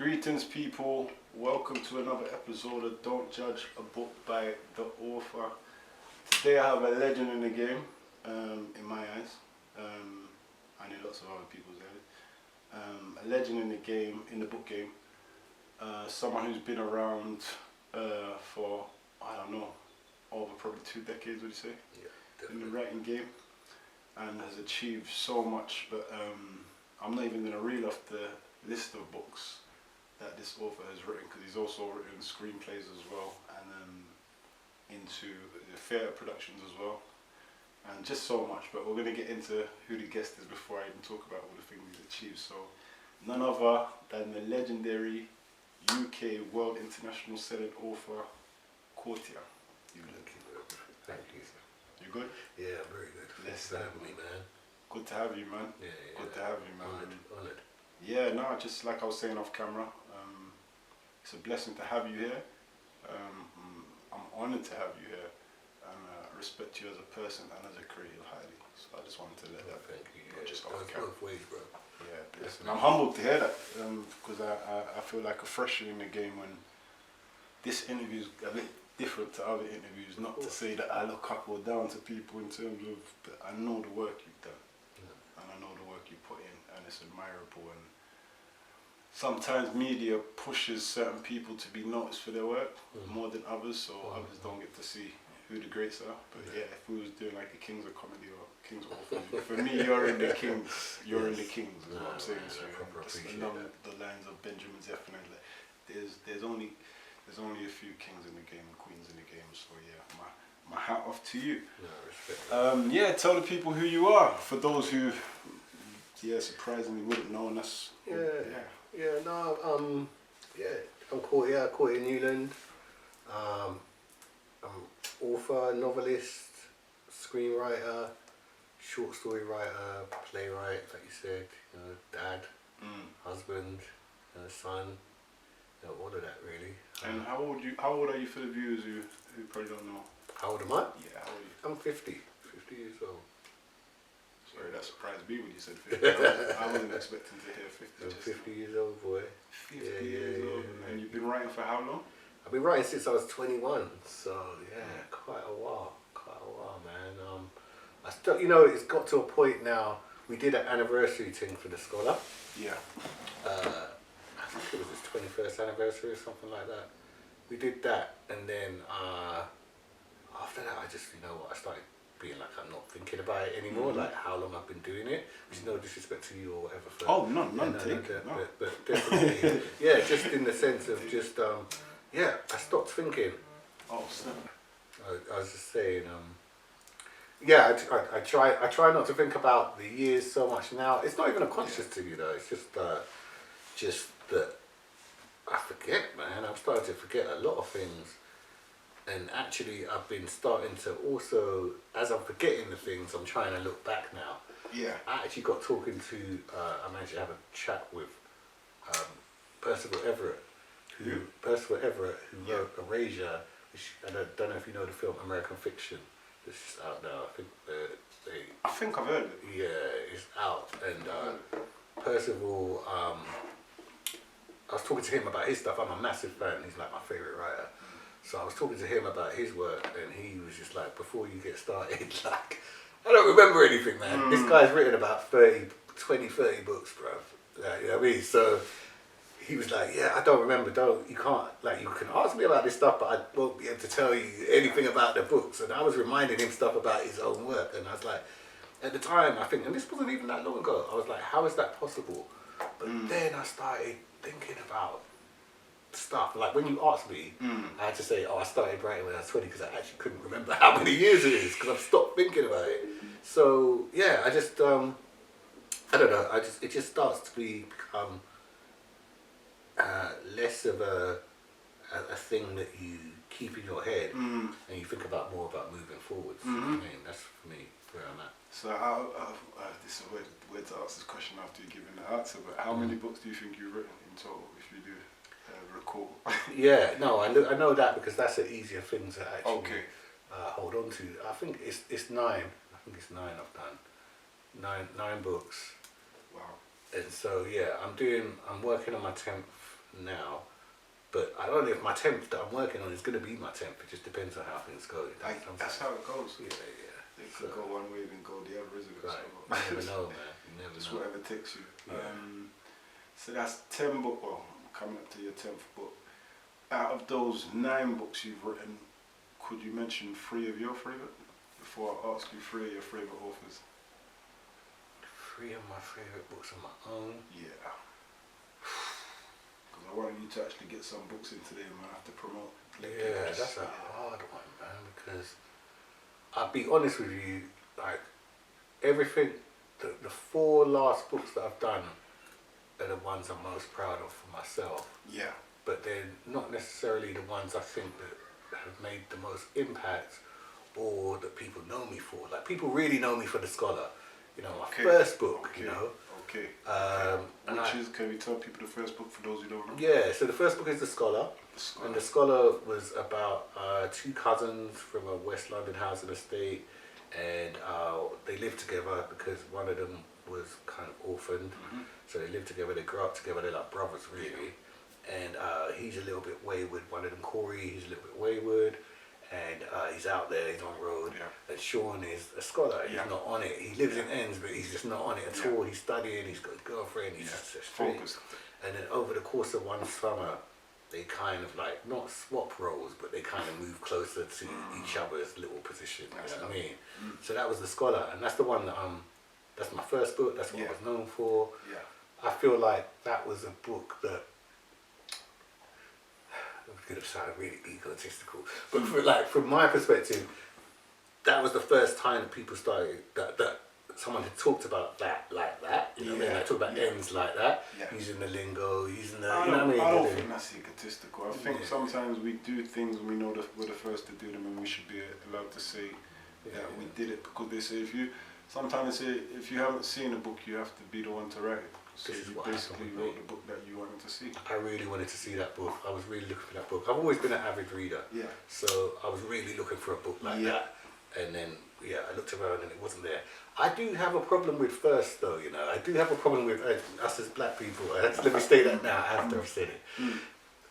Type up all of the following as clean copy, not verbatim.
Greetings, people. Welcome to another episode of Don't Judge a Book by the Author. Today I have a legend in the game, in my eyes. I know lots of other people's eyes. A legend in the game, in the book game. Someone who's been around for, I don't know, over probably 2 decades, would you say? Yeah, definitely. In the writing game, and has achieved so much, but I'm not even going to reel off the list of books that this author has written, because he's also written screenplays as well, and into the theatre productions as well, and just so much. But we're going to get into who the guest is before I even talk about all the things he's achieved. So none other than the legendary UK World International Selling author Courttia Newland. Thank you, sir. You good? Yeah, very good. Let's Thanks for having me, man. Good to have you, man. Yeah. Good to have you, man. Honoured. Yeah, no, just like I was saying off camera, it's a blessing to have you here. I'm honoured to have you here, and I respect you as a person and as a creative highly. So I just wanted to let that. Thank you. Not Yeah, just off goes camera. both ways, bro. Yeah, listen, I'm humbled to hear that, because I feel like a fresher in the game when this interview is a bit different to other interviews. Not to say that I look up or down to people in terms of, but I know the work you've done, and I know the work you put in, and it's admirable. And sometimes media pushes certain people to be noticed for their work more than others, so others don't get to see who the greats are. But yeah, if we was doing like a Kings of Comedy or Kings of Authors, for me, you're in the Kings. You're in the Kings, is what I'm saying to you. Just along the lines of Benjamin definitely. There's only a few kings in the game and queens in the game. So yeah, my hat off to you. No, respect. Yeah, tell the people who you are. For those who, surprisingly wouldn't know, and that's I'm Courttia Newland. I'm author, novelist, screenwriter, short story writer, playwright, like you said, dad, husband, son, all of that really. And how old are you for the viewers who probably don't know? How old am I? Yeah, how old are you? I'm 50 years old. Sorry, that surprised me when you said 50. I wasn't expecting to hear 50. I'm 50 years old, boy. 50 years old. And you've been writing for how long? I've been writing since I was 21, so yeah, quite a while, man. I still, it's got to a point now. We did an anniversary thing for the Scholar. Yeah. I think it was its 21st anniversary or something like that. We did that, and then after that, I just, I started being like, I'm not thinking about it anymore, like how long I've been doing it, which is no disrespect to you or whatever. But definitely, yeah, just in the sense of just, I stopped thinking. Oh, snap. I was just saying, I try not to think about the years so much now. It's not even a conscious to you though. It's just that I forget, man. I'm starting to forget a lot of things. And actually, I've been starting to also, as I'm forgetting the things, I'm trying to look back now. Yeah. I actually got talking to, I managed to have a chat with Percival Everett, who wrote Erasure, which I don't know if you know the film American Fiction. It's out now. I think I've heard of it. Yeah, it's out. And Percival, I was talking to him about his stuff. I'm a massive fan. He's like my favourite writer. So I was talking to him about his work, and he was just like, before you get started, like, I don't remember anything, man. This guy's written about 20, 30 books, bro. You know what I mean? So he was like, yeah, I don't remember, you can't, like, you can ask me about this stuff, but I won't be able to tell you anything about the books. And I was reminding him stuff about his own work, and I was like, at the time, I think, and this wasn't even that long ago, I was like, how is that possible? But then I started thinking about stuff. Like when you asked me, I had to say, I started writing when I was 20 because I actually couldn't remember how many years it is because I've stopped thinking about it. So yeah, I just, I don't know, it just starts to become less of a thing that you keep in your head and you think about more about moving forwards. I mean, that's for me where I'm at. So this is where to ask this question after you giving the answer, but how many books do you think you've written in total, if you do recall? Yeah, no, I know that because that's an easier thing to actually hold on to. I think it's 9. I think it's 9 I've done. 9 books. Wow. And so yeah, I'm working on my 10th now. But I don't know if my 10th that I'm working on is going to be my 10th. It just depends on how things go. That's how it goes. Yeah. It could go one way, then go the other, isn't it? Right. You never know, man. You never Just know. whatever takes you. Yeah. So that's 10 books. Well, coming up to your 10th book. Out of those 9 books you've written, could you mention 3 of your favourite? Before I ask you 3 of your favourite authors. 3 of my favourite books of my own. Yeah. Because I wanted you to actually get some books in today, man. I have to promote. Yeah, that's a hard one, man, because I'll be honest with you, like, everything, the 4 last books that I've done are the ones I'm most proud of for myself. Yeah. But they're not necessarily the ones I think that have made the most impact or that people know me for. Like, people really know me for The Scholar. You know, my first book, you know. Okay. Which is, can we tell people the first book for those who don't know? Yeah, so the first book is The Scholar. And The Scholar was about 2 cousins from a West London housing estate, and they lived together because one of them was kind of orphaned. So they lived together, they grew up together, they're like brothers really. And he's a little bit wayward, one of them, Corey, he's a little bit wayward. And he's out there, he's on road. And Sean is a scholar, he's not on it. He lives in ends, but he's just not on it at all. He's studying, he's got a girlfriend, he's just focused. And then over the course of one summer, they kind of like, not swap roles, but they kind of move closer to each other's little position, you know what I mean? So that was The Scholar, and that's the one that, that's my first book, that's what I was known for. I feel like that was a book that, it's going to sound really egotistical, but from my perspective, that was the first time that people started, that someone had talked about that like that, you know what I mean? Like, talk about ends like that, using the lingo, using the, you know what I mean? I don't think that's egotistical. I think sometimes we do things and we know that we're the first to do them, and we should be allowed to say that we did it, because they say sometimes they say if you haven't seen a book, you have to be the one to write it. So you basically wrote the book that you wanted to see. I really wanted to see that book. I was really looking for that book. I've always been an avid reader. So I was really looking for a book like that. And then, I looked around and it wasn't there. I do have a problem with first, though, you know. I do have a problem with us as black people. Let me say that now after I've said it.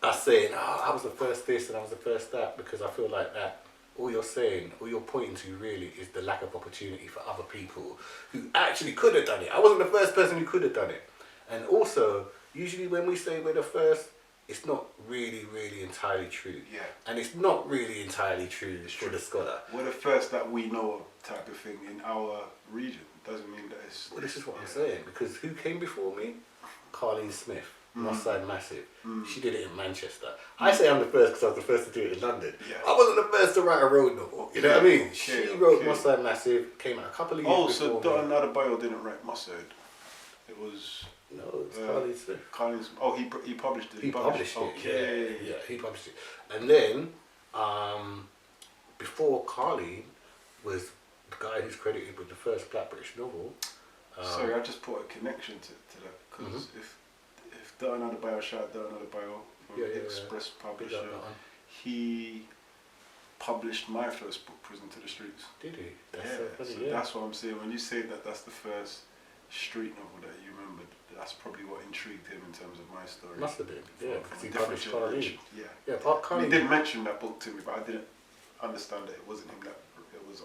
Us saying, I was the first this and I was the first that, because I feel like that all you're saying, all you're pointing to really is the lack of opportunity for other people who actually could have done it. I wasn't the first person who could have done it. And also, usually when we say we're the first, it's not really, really entirely true. And it's not really entirely true for The Scholar. We're the first that we know of type of thing in our region. Doesn't mean that it's... Well, this is what I'm saying, because who came before me? Carleen Smith, Must Side Massive. She did it in Manchester. I say I'm the first because I was the first to do it in London. I wasn't the first to write a road novel, you know what I mean? She wrote Must Side Massive, came out a couple of years before. So Dotun Adebayo didn't write Must Side. It was... No, it's Carleen Smith. Carleen Smith. Oh, he published it. He published it. Yeah, he published it. And then, before Carleen was the guy who's credited with the first Black British novel. Sorry, I just put a connection to that, because if Dotun Adebayo, shout Dotun Adebayo from Express Publisher, he published my first book, Prison to the Streets. Did he? That's so funny, that's what I'm saying. When you say that that's the first street novel that you remembered, that's probably what intrigued him in terms of my story. Must have been, because he published Carleen. He did mention that book to me, but I didn't understand that it wasn't him that it was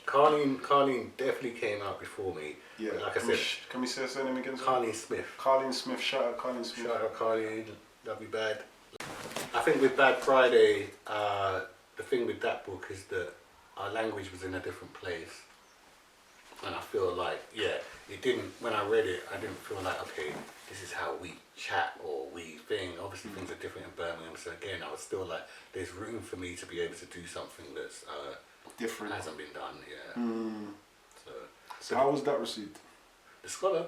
Carleen definitely came out before me. Like I said, can we say her name again? Carleen Smith. Carleen Smith, shout out Carleen Smith. Shout out Carleen, love you bad. I think with Bad Friday, the thing with that book is that our language was in a different place. And I feel like, it didn't, when I read it, I didn't feel like, okay, this is how we chat or we think. Obviously things are different in Birmingham, so again, I was still like, there's room for me to be able to do something that's different, hasn't been done, So how was that received? The Scholar,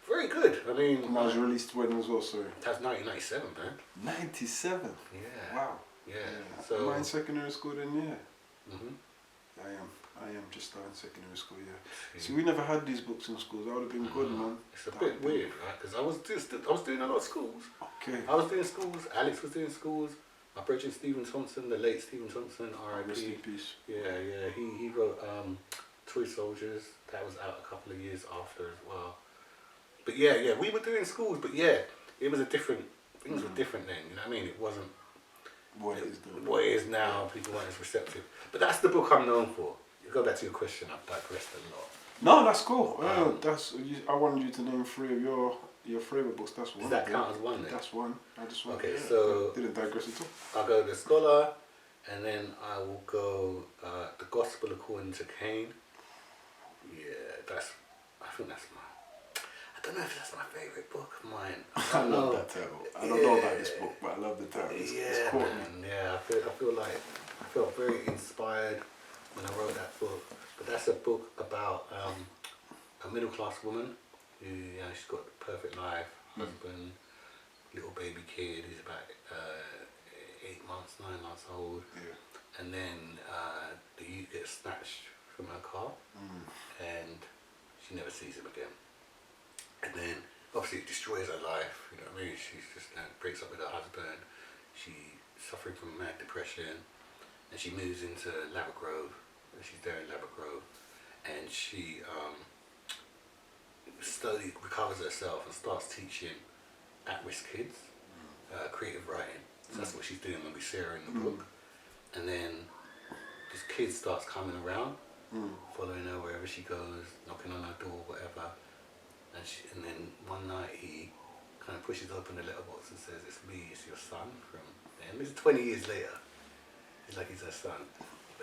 very good. I mean, that was released when as well, sorry? That's 1997, man. 97? Yeah. Wow. Yeah. So am I in secondary school then? I am just starting secondary school, So we never had these books in schools. That would have been good, man. It's a bit weird, right? Because I was doing a lot of schools. I was doing schools. Alex was doing schools. My brother Stephen Thompson, the late Stephen Thompson, R.I.P. Rest in peace. He wrote Toy Soldiers. That was out a couple of years after as well. But we were doing schools. But it was a different things were different then. You know what I mean? It wasn't what it is now. People weren't as receptive. But that's the book I'm known for. You go back to your question. I've digressed a lot. No, that's cool. I wanted you to name 3 of your favourite books. That's one. Does that count as one then? That's one. I just want. Okay, so didn't digress at all. I'll go The Scholar, and then I will go The Gospel According to Cain. Yeah, I think that's I don't know if that's my favourite book of mine. I love that title. I don't know about this book, but I love the title. It's caught me. Yeah, I felt very inspired when I wrote that book. But that's a book about a middle class woman who, she's got a perfect life, husband, little baby kid who's about 8 months, 9 months old, and then the youth gets snatched from her car, and she never sees him again. And then obviously it destroys her life. You know what I mean? She's just breaks up with her husband. She's suffering from mad depression, and she moves into Grove. She's there in Grove, and she slowly recovers herself and starts teaching at-risk kids creative writing. So that's what she's doing when we see her in the book. And then this kid starts coming around, following her wherever she goes, knocking on her door, whatever. And then one night he kind of pushes open the letterbox and says, "It's me, it's your son." From then, it's 20 years later. He's like, he's her son.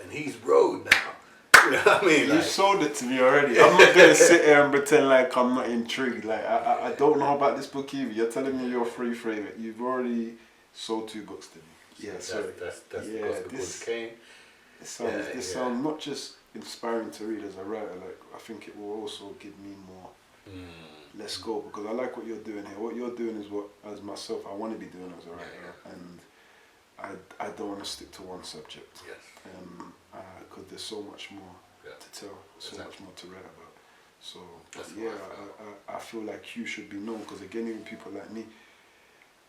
And he's road now. You know what I mean? You sold it to me already. I'm not gonna sit here and pretend like I'm not intrigued. Like I don't know about this book either. You're telling me your 3 favourite. You've already sold 2 books to me. Yeah, so that's the Gospel According to Cain. This sounds not just inspiring to read as a writer. Like I think it will also give me more. Let's go, because I like what you're doing here. What you're doing is what, as myself, I want to be doing as a writer, and I don't want to stick to one subject. Yes. Because there's so much more to tell, so much more to write about. So I feel like you should be known, because again, even people like me,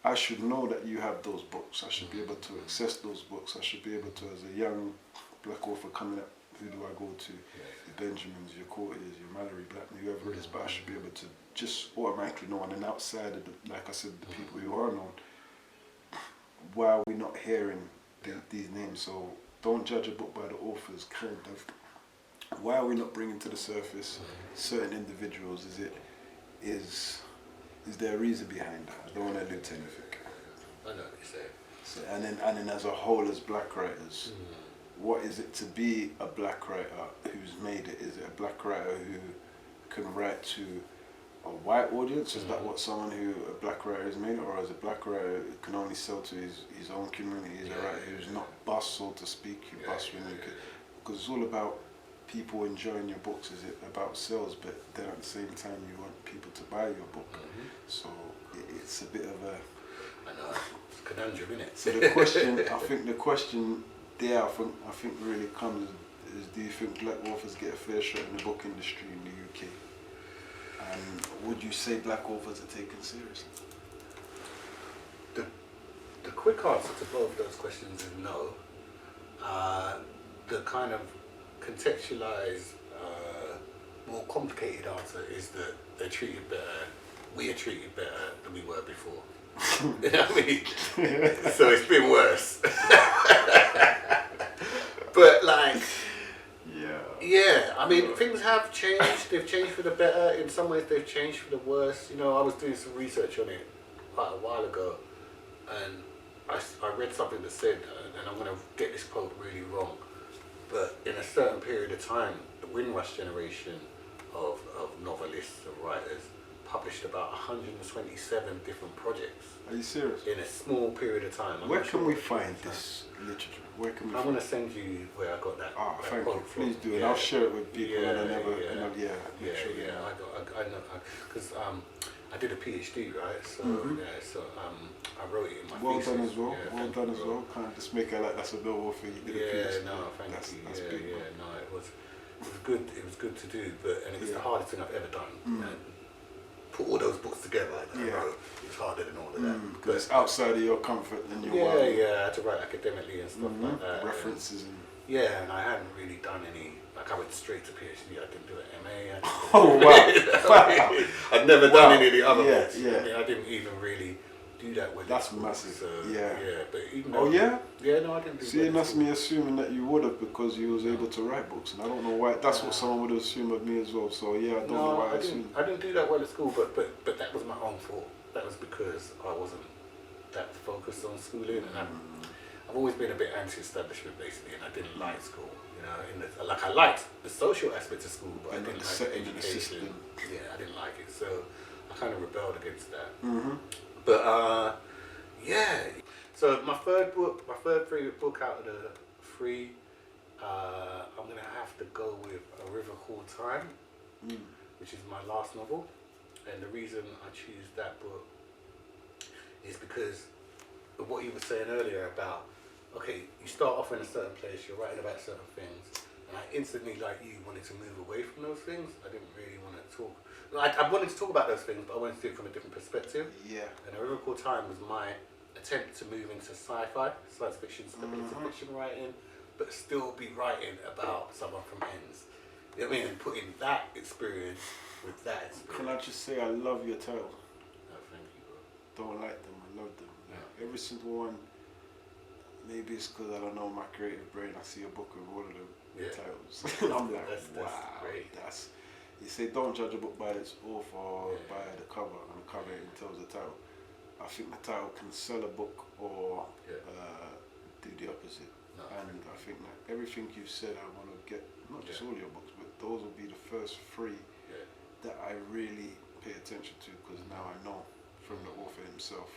I should know that you have those books. I should be able to access those books. I should be able to, as a young black author coming up, who do I go to? The Benjamins, your Courttias, your Mallory Blackman, whoever it is, but I should be able to just automatically know. And then outside of like I said, the people who are known, why are we not hearing these names? So don't judge a book by the author's kind of. Why are we not bringing to the surface certain individuals? Is there a reason behind that? I don't want to allude to anything. I know what you're saying. So, and then as a whole, as black writers, what is it to be a black writer who's made it? Is it a black writer who can write to a white audience? Is that what someone who a black writer has made it? Or is a black writer who can only sell to his own community? Is a writer who's not bust, so to speak, you bust when you could? Because it's all about people enjoying your books. Is it about sales? But then at the same time, you want people to buy your book. So it's a bit of a... I know, it's a conundrum, isn't it? So the question, I think the question there, I think really comes is, do you think black authors get a fair shot in the book industry in the UK? And would you say black authors are taken seriously? The quick answer to both those questions is no. The kind of contextualized, more complicated answer is that they're treated better, we are treated better than we were before. You know what I mean? So it's been worse. But like, yeah, I mean, things have changed. They've changed for the better. In some ways, they've changed for the worse. You know, I was doing some research on it quite a while ago, and I read something that said, and I'm going to get this quote really wrong, but in a certain period of time, the Windrush generation of novelists and writers published about 127 different projects. Are you serious? In a small period of time. Where can we find this literature? Where can we I'm going to send you where I got that. Thank you. Please do, and I'll share it with people. I know, because I did a PhD, right? So I wrote it in my well thesis. Done as well. Well done as well. Can't just make it like that's a bill for you. Did a PhD. Thank you. That's big, no, it was good. It was good to do, and it was the hardest thing I've ever done. And put all those books together. It was harder than all of that. Because it's outside of your comfort and your world. I had to write academically and stuff like that. References and and I hadn't really done any. Like I went straight to PhD. I didn't do an MA. Oh wow! I'd never done any of the other books. Yeah. I mean, I didn't even really do that when That's it's cool, massive. so, Yeah. But even Oh though, yeah. Yeah, no, I didn't do See, and that's me assuming that you would have because you was able to write books, and I don't know why. That's what someone would assume of me as well. So yeah, I don't know why I assumed. I didn't do that well at school, but that was my own fault. That was because I wasn't that focused on schooling, and I've always been a bit anti-establishment basically, and I didn't like school. You know, I liked the social aspect of school, but I didn't like the education. Yeah, I didn't like it, so I kind of rebelled against that. But yeah. So my third favorite book out of the three, I'm gonna have to go with A River Called Time, which is my last novel, and the reason I choose that book is because of what you were saying earlier about, okay, you start off in a certain place, you're writing about certain things, and I instantly, like you, wanted to move away from those things. I didn't really want to talk. I wanted to talk about those things, but I wanted to do it from a different perspective. Yeah. And A River Called Time was my attempt to move into sci-fi, science fiction, speculative fiction writing, but still be writing about someone from ends. You know what I mean? And putting that experience with that experience. Can I just say I love your titles? Oh, thank you, bro. Don't like them. I love them. Yeah. Every single one. Maybe it's because I don't know my creative brain. I see a book with all of the titles. I'm like, that's wow. great. You say don't judge a book by its author or by the cover, and the cover it tells the title. I think the title can sell a book or do the opposite. No, and I think that everything you've said, I want to get, not just all your books, but those will be the first three that I really pay attention to, because now I know from the author himself.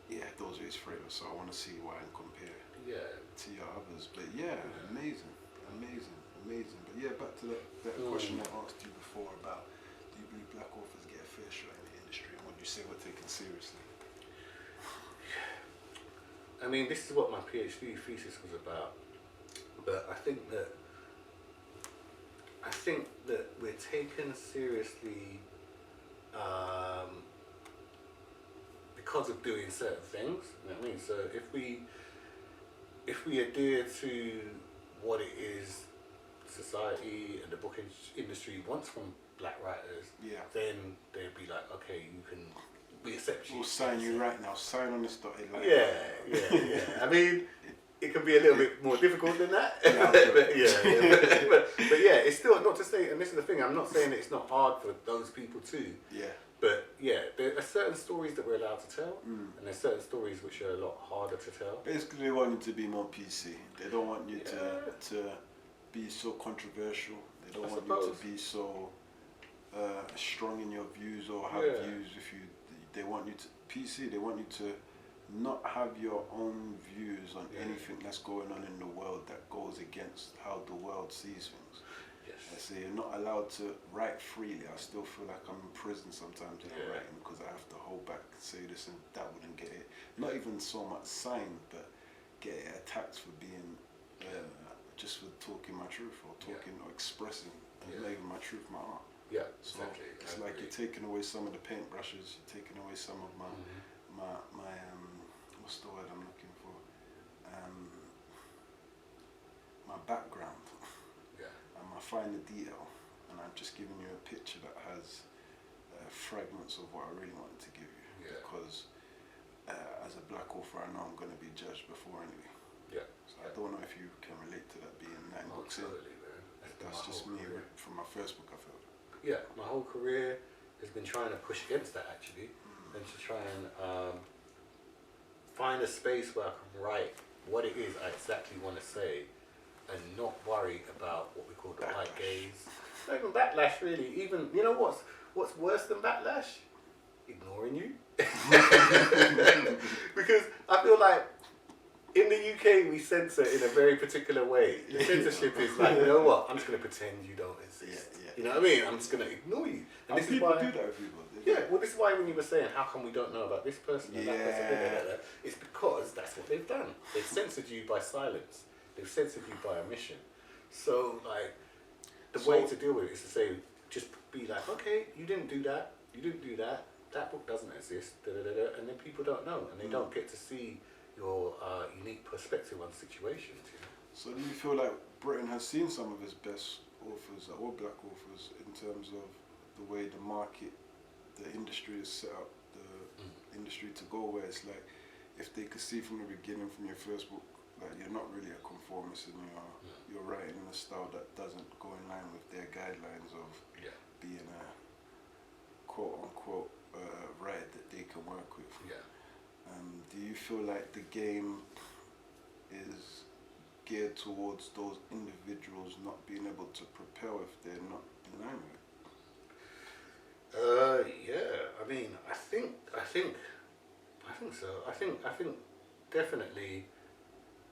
Yeah, those are his favourites, so I want to see why and compare to your others. But amazing. But yeah, back to that question I asked you before about, do you believe black authors get a fair share in the industry, and would you say we're taken seriously? I mean, this is what my PhD thesis was about, but I think that we're taken seriously because of doing certain things. You know what I mean? So if we adhere to what it is society and the book industry wants from black writers, then they'd be like, okay, we accept you. We'll sign you right now. Sign on this dotted line. Yeah. I mean, it can be a little bit more difficult than that. But yeah, it's still not to say, and this is the thing, I'm not saying that it's not hard for those people too. Yeah. But yeah, there are certain stories that we're allowed to tell, and there's certain stories which are a lot harder to tell. Basically, they want you to be more PC. They don't want you to be so controversial. They don't want you to be so strong in your views or have views. They want you to PC. They want you to not have your own views on anything that's going on in the world that goes against how the world sees things. I say you're not allowed to write freely. I still feel like I'm in prison sometimes when I'm writing, because I have to hold back, say this and that wouldn't get it. Not even so much signed, but get it attacked for being just for talking my truth or talking or expressing not even my truth, my art. Yeah, so exactly. It's like you're taking away some of the paintbrushes, you're taking away some of my what's the word I'm looking for? My background. I find the detail, and I'm just giving you a picture that has fragments of what I really wanted to give you. Because as a black author, I know I'm going to be judged before anyway. So I don't know if you can relate to that being 9 books in. That's just me from my first book, I felt. Yeah, my whole career has been trying to push against that actually, and to try and find a space where I can write what it is I exactly want to say, and not worry about what we call the white gaze. Not even backlash, really. Even, you know what's worse than backlash? Ignoring you. Because I feel like in the UK we censor in a very particular way. The censorship is like, you know what? I'm just going to pretend you don't exist. You know what I mean? I'm just going to ignore you. And this people is why, do that with people. Well, this is why when you were saying, how come we don't know about this person and that person, it's because that's what they've done. They've censored you by silence. They've censored you by omission. So, like, the way to deal with it is to say, just be like, okay, you didn't do that, that book doesn't exist, and then people don't know, and they don't get to see your unique perspective on situations. You know? So do you feel like Britain has seen some of its best authors, or black authors, in terms of the way the market, the industry is set up, the industry to go, where it's like, if they could see from the beginning, from your first book, like you're not really a conformist and you're writing in a style that doesn't go in line with their guidelines of being a quote unquote writer that they can work with. Do you feel like the game is geared towards those individuals not being able to propel if they're not in line with it? I mean, I think so. I think definitely,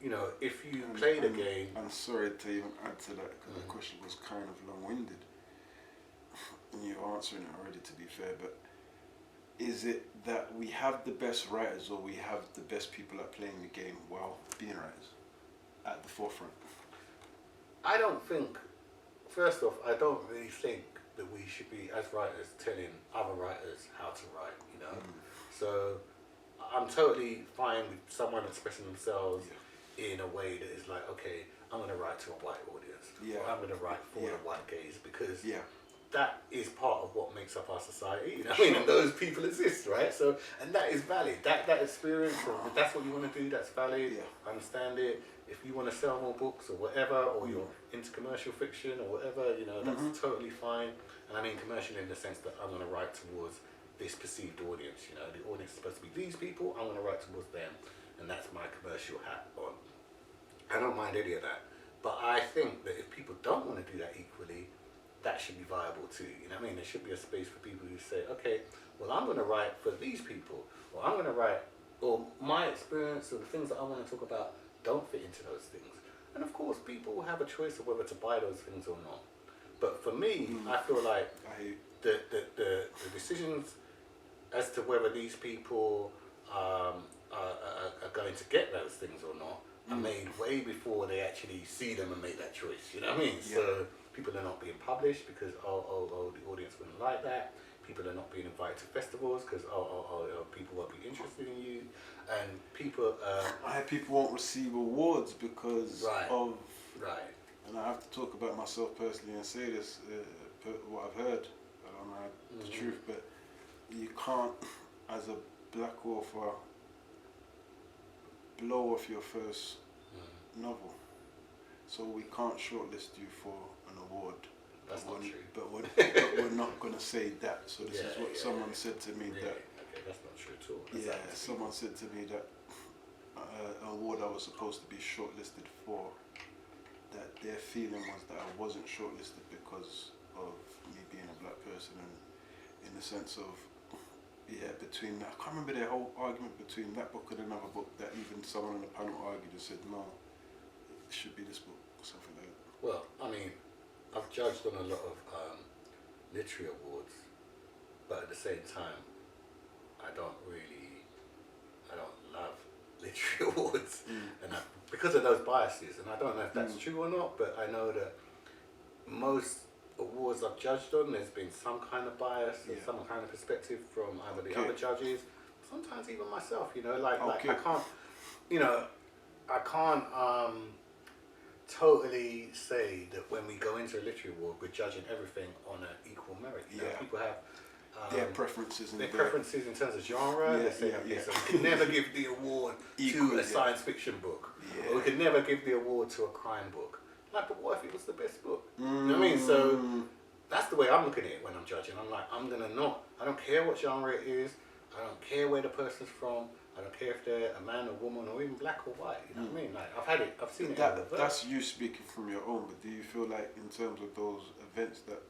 you know, if you play the game. I'm sorry to even add to that, because the question was kind of long-winded, and you're answering it already, to be fair, but is it that we have the best writers, or we have the best people at playing the game while being writers at the forefront? I don't think, first off, I don't really think that we should be, as writers, telling other writers how to write, you know? So I'm totally fine with someone expressing themselves in a way that is like, okay, I'm going to write to a white audience, or I'm going to write for the white gaze, because that is part of what makes up our society, you know what I mean? And those people exist, right? So, and that is valid. That experience, or if that's what you want to do, that's valid. I understand it. If you want to sell more books or whatever, or you're into commercial fiction or whatever, you know, that's totally fine. And I mean commercial in the sense that I'm going to write towards this perceived audience, you know, the audience is supposed to be these people, I'm going to write towards them, and that's my commercial hat on. I don't mind any of that, but I think that if people don't want to do that equally, that should be viable too, you know what I mean? There should be a space for people who say, okay, well, I'm going to write for these people, or I'm going to write, or my experience or the things that I want to talk about don't fit into those things. And of course, people will have a choice of whether to buy those things or not. But for me, I feel like the decisions as to whether these people are going to get those things or not are made way before they actually see them and make that choice. You know what I mean? So people are not being published because the audience wouldn't like that. People are not being invited to festivals because people won't be interested in you, and people. People won't receive awards because of. And I have to talk about myself personally and say this, what I've heard. I don't know the truth, but you can't, as a black author, blow off your first novel. So we can't shortlist you for an award. That's not true. But we're not going to say that. So this is what someone said to me that. Okay, that's not true at all. Someone said to me that an award I was supposed to be shortlisted for, that their feeling was that I wasn't shortlisted because of me being a black person, and in the sense of between I can't remember their whole argument between that book and another book, that even someone on the panel argued and said no, it should be this book or something like that. Well, I mean, I've judged on a lot of literary awards, but at the same time, I don't love literary awards, and because of those biases, and I don't know if that's true or not, but I know that most awards I've judged on, there's been some kind of bias, or some kind of perspective from either the other judges, sometimes even myself, you know, like I can't totally say that when we go into a literary award, we're judging everything on an equal merit. You know, people have their preferences and their preferences in terms of genre. They say, so we can never give the award to a science fiction book, or we can never give the award to a crime book. Like, but what if it was the best book? You know what I mean? So that's the way I'm looking at it when I'm judging. I'm like, I don't care what genre it is. I don't care where the person's from. I don't care if they're a man or woman or even black or white. You know what I mean? Like, I've seen it. That's you speaking from your own. But do you feel like, in terms of those events, that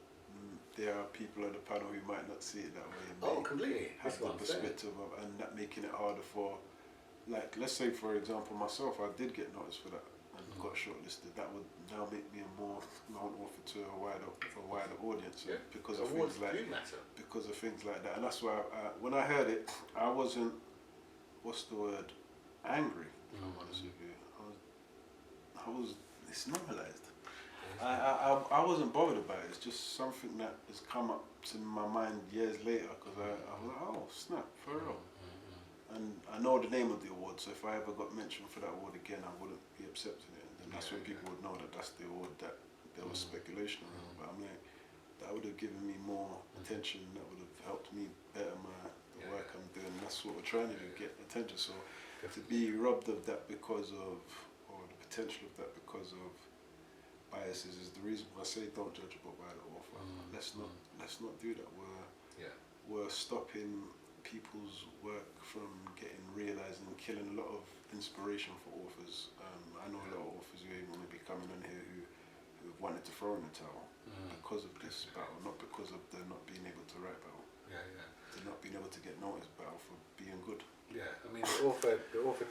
there are people on the panel who might not see it that way? And Completely. Have the perspective of, and that making it harder for, like, let's say for example myself, I did get noticed for that and got shortlisted. That would now make me a more known author to a wider audience because of things like that. And that's why when I heard it, I wasn't, what's the word, angry. I'm honest with you. I was. It's normalized. I wasn't bothered about it. It's just something that has come up to my mind years later, because I was like, oh snap, for real. And I know the name of the award, so if I ever got mentioned for that award again, I wouldn't be accepting it. And that's when people would know that that's the award that there was speculation around. But I'm like, that would have given me more attention. That would have helped me better my the work I'm doing. That's what we're trying to do, get attention. So to be robbed of that because of, or the potential of that because of biases is the reason why I say don't judge a book by the author. Let's not do that. We're stopping people's work from getting realised and killing a lot of inspiration for authors. I know a lot of authors who are going to be coming in here who have wanted to throw in the towel because of this battle, not because of the not being able to write battle. They're not being able to get noticed battle for being good. Yeah, I mean the author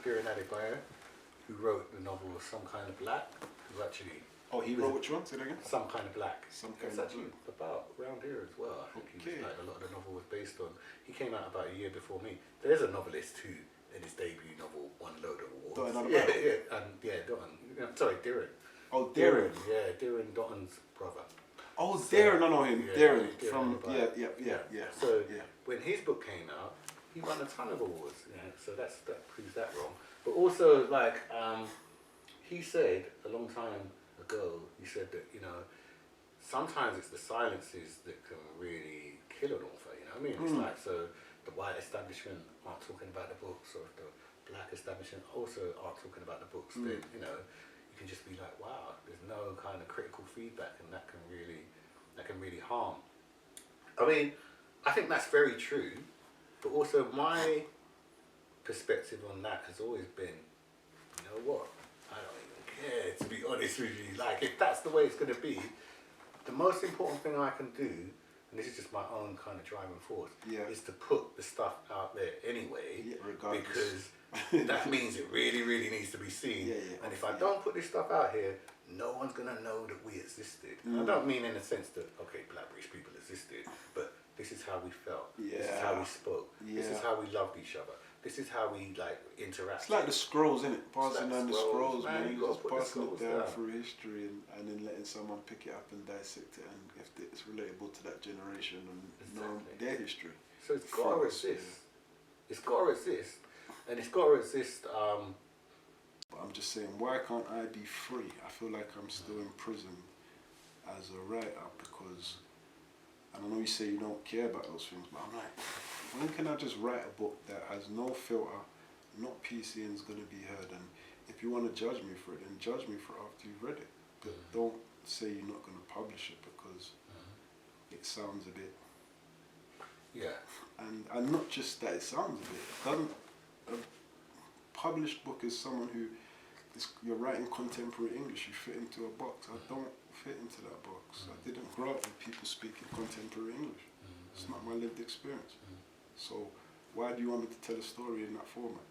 Courttia Newland, who wrote the novel Some Kind of Black, who actually he wrote which one? Say that again. Some Kind of Black. Some Kind it's of actually Black. about around here as well. I think he Okay. was like a lot of the novel was based on. He came out about a year before me. There's a novelist who, in his debut novel, won a load of awards. Darren. Oh, Darren. Yeah, Darren Dotton's brother. Oh, Darren, I know him. Darren from So when his book came out, he won a ton of awards. So that proves that wrong. But also, like, he said a long time ago, he said that sometimes it's the silences that can really kill an author. You know what I mean? It's like, so the white establishment aren't talking about the books, or if the black establishment also aren't talking about the books, then you can just be like, wow, there's no kind of critical feedback, and that can really harm. I mean, I think that's very true, but also my perspective on that has always been, you know what, I don't even care, to be honest with you. Like, if that's the way it's going to be, the most important thing I can do, and this is just my own kind of driving force, is to put the stuff out there anyway, because that means it really, really needs to be seen. And if I don't put this stuff out here, no one's going to know that we existed. And I don't mean in the sense that, okay, black British people existed, but this is how we felt. This is how we spoke. This is how we loved each other. This is how we interact. It's like the scrolls, isn't it? Passing down the scrolls, man. You Just passing it down through history and then letting someone pick it up and dissect it, and if it's relatable to that generation and know their history. So it's got to exist. It's got to exist. And it's got to exist. But I'm just saying, why can't I be free? I feel like I'm still in prison as a writer because, and I know you say you don't care about those things, but I'm like, when can I just write a book that has no filter, not PC and is going to be heard, and if you want to judge me for it, then judge me for it after you've read it. But don't say you're not going to publish it because it sounds a bit... And not just that it sounds a bit. A published book is someone who... You're writing contemporary English, you fit into a box. I don't fit into that box. I didn't grow up with people speaking contemporary English. It's not my lived experience. So why do you want me to tell a story in that format?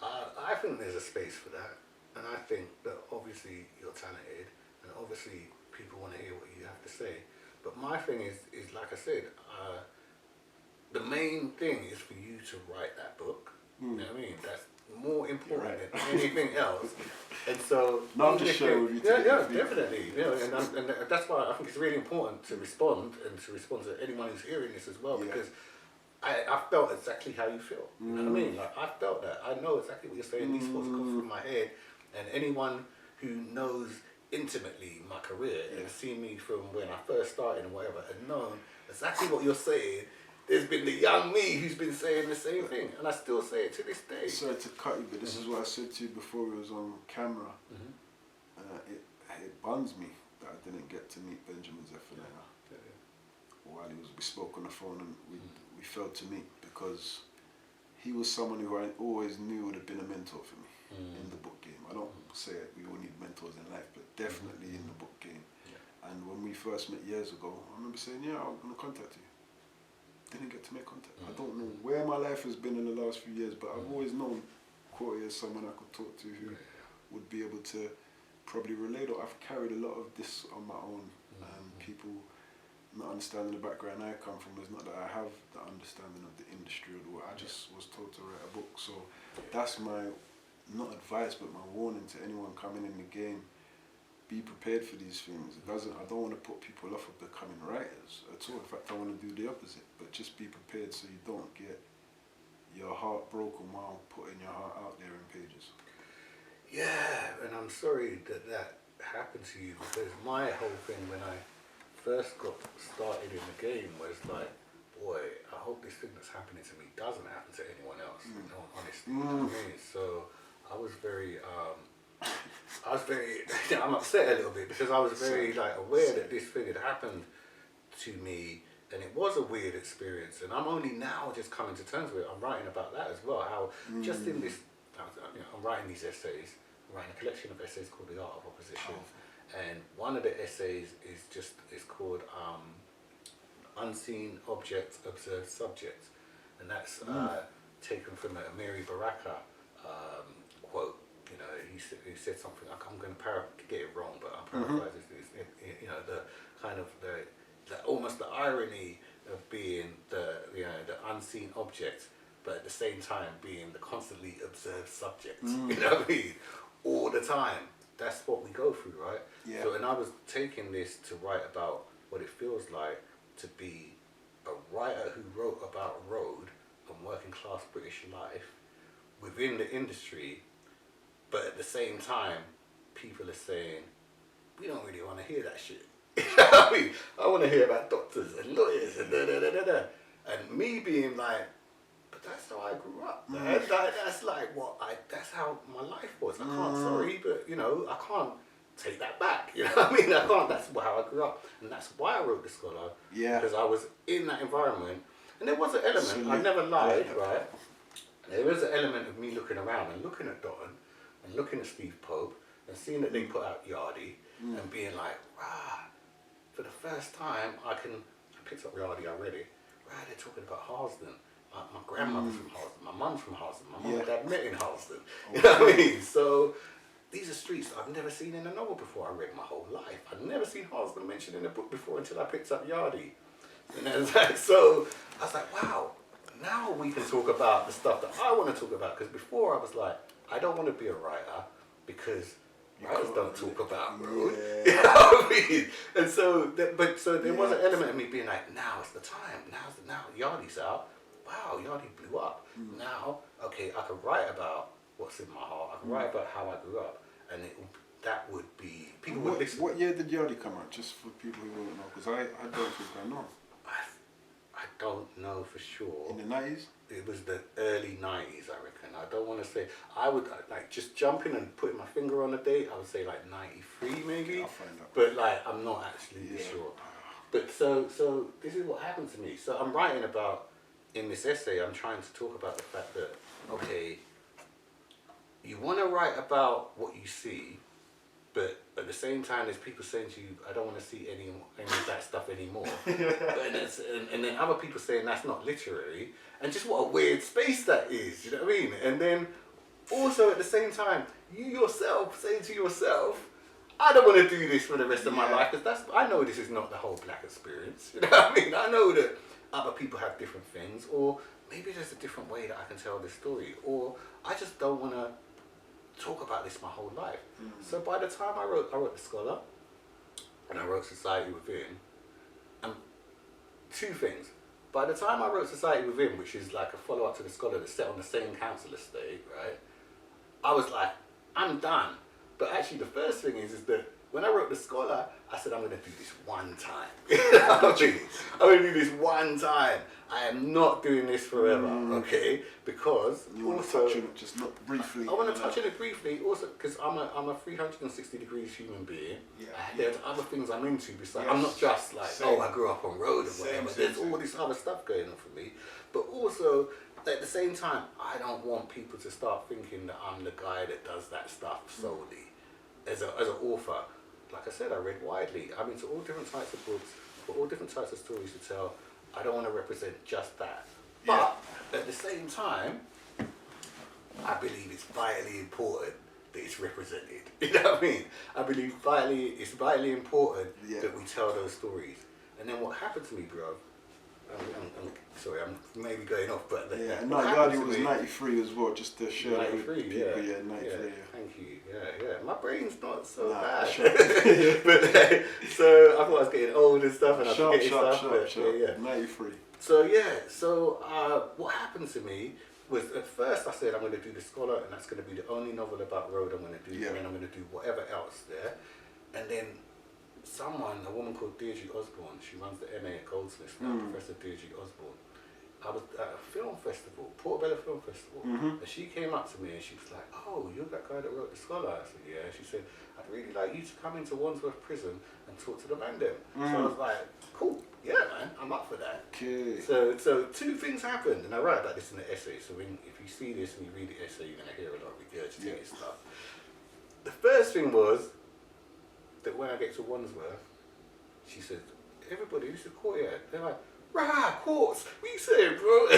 I think there's a space for that, and I think that obviously you're talented, and obviously people want to hear what you have to say. But my thing is like I said, the main thing is for you to write that book. You know what I mean? That's more important than anything else. And so, I'm just sharing with you. Definitely. And that's why I think it's really important to respond to anyone who's hearing this as well, because I felt exactly how you feel. You know what I mean? Like, I felt that. I know exactly what you're saying. These thoughts come through my head, and anyone who knows intimately my career and seen me from when I first started and whatever, and known exactly what you're saying. There's been the young me who's been saying the same thing, and I still say it to this day. Sorry to cut you, but this is what I said to you before we was on camera. It buns me that I didn't get to meet Benjamin Zephaniah while we spoke on the phone, and we failed to meet because he was someone who I always knew would have been a mentor for me in the book game. I don't say we all need mentors in life, but definitely in the book game. And when we first met years ago, I remember saying, I'm going to contact you. Didn't get to make contact. I don't know where my life has been in the last few years, but I've always known Courttia as someone I could talk to who would be able to probably relate. Or I've carried a lot of this on my own. People not understanding the background I come from. It's not that I have the understanding of the industry or the world. I just was told to write a book. So that's my, not advice, but my warning to anyone coming in the game. Be prepared for these things. I don't want to put people off of becoming writers at all. In fact, I want to do the opposite. But just be prepared so you don't get your heart broken while putting your heart out there in pages. Yeah, and I'm sorry that happened to you, because my whole thing when I first got started in the game was like, boy, I hope this thing that's happening to me doesn't happen to anyone else. In all honesty, you know what I mean? So I was very, I'm upset a little bit because I was very like aware that this thing had happened to me, and it was a weird experience. And I'm only now just coming to terms with it. I'm writing about that as well. How just in this, I'm writing these essays. I'm writing a collection of essays called The Art of Opposition, and one of the essays is called Unseen Objects, Observed Subjects, and that's taken from a Amiri Baraka quote. You know, he said something like, I'm going to get it wrong, but I'm paraphrasing this. You know, the kind of the almost the irony of being the unseen object, but at the same time being the constantly observed subject. You know what I mean? All the time. That's what we go through, right? Yeah. So, and I was taking this to write about what it feels like to be a writer who wrote about road and working class British life within the industry, but at the same time, people are saying, we don't really want to hear that shit. I mean, I want to hear about doctors and lawyers and da-da-da-da-da. And me being like, but that's how I grew up, man. That's like that's how my life was. I can't, sorry, but you know, I can't take that back. You know what I mean? I can't, that's how I grew up. And that's why I wrote The Scholar. Yeah. Because I was in that environment. And there was an element, I never lied, right? There was an element of me looking around and looking at Dotton and looking at Steve Pope and seeing that they put out Yardie and being like, wow, for the first time I picked up Yardie, I read it. Wow, they're talking about Harsden. My grandmother's from Harsden, my mum's from Harsden, my mum and dad met in Harsden. You know what I mean? So these are streets I've never seen in a novel before. I read my whole life. I'd never seen Harsden mentioned in a book before until I picked up Yardie. And I was like, so I was like, wow, now we can talk about the stuff that I want to talk about. Because before I was like, I don't want to be a writer because writers don't talk about road. You know what I mean? And so, there was an element of me being like, now it's the time. Now Yardie's out. Wow, Yardie blew up. Now, okay, I can write about what's in my heart. I can write about how I grew up, and that would be people would listen. What year did Yardie come out? Just for people who don't know, because I don't think I know. I don't know for sure. In the 90s? It was the early 90s, I reckon. I don't want to say. I would like just jumping and putting my finger on the date. I would say like 93 maybe. I'll find out. But like I'm not actually sure. But so this is what happened to me. So I'm writing about. In this essay, I'm trying to talk about the fact that, okay, you want to write about what you see, but at the same time, there's people saying to you, I don't want to see any of that stuff anymore. and then other people saying that's not literary, and just what a weird space that is, you know what I mean? And then also at the same time, you yourself saying to yourself, I don't want to do this for the rest of my life, because I know this is not the whole black experience, you know what I mean? I know that other people have different things, or maybe there's a different way that I can tell this story, or I just don't want to talk about this my whole life. So by the time I wrote The Scholar, and I wrote Society Within, and two things. By the time I wrote Society Within, which is like a follow-up to The Scholar that's set on the same council estate, right, I was like, I'm done. But actually the first thing is that when I wrote The Scholar, I said, I'm going to do this one time. I'm going to do this one time. I am not doing this forever, okay? Because you want to touch on it, just not briefly. I want to touch on it briefly, also because I'm a 360 degrees human being. There's other things I'm into besides. I'm not just like, I grew up on road or whatever. There's all this other stuff going on for me. But also, at the same time, I don't want people to start thinking that I'm the guy that does that stuff solely. As an author, like I said, I read widely. I'm into all different types of books, for all different types of stories to tell. I don't want to represent just that. But at the same time, I believe it's vitally important that it's represented. You know what I mean? I believe it's vitally important that we tell those stories. And then what happened to me, bro, I'm sorry, I'm maybe going off, but Yardie was 93 as well, just to share 93, with people. 93. Thank you. My brain's not so bad. But so I thought I was getting old and stuff, and I was forgetting stuff. Sharp. 93. So what happened to me was at first I said I'm going to do The Scholar, and that's going to be the only novel about road I'm going to do, and then I'm going to do whatever else there. And then a woman called Deirdre Osborne, she runs the MA at Goldsmiths now, Professor Deirdre Osborne. I was at a film festival, Portobello Film Festival, and she came up to me and she was like, "Oh, you're that guy that wrote The Scholar?" I said, "Yeah." She said, "I'd really like you to come into Wandsworth Prison and talk to the man them." So I was like, "Cool, yeah, man, I'm up for that." Okay. So two things happened, and I write about this in the essay. So if you see this and you read the essay, you're gonna hear a lot of regurgitated stuff. The first thing was that when I get to Wandsworth, she said, "Everybody, this is Courttia." They're like, "Rah, Courts, what you saying, bro?"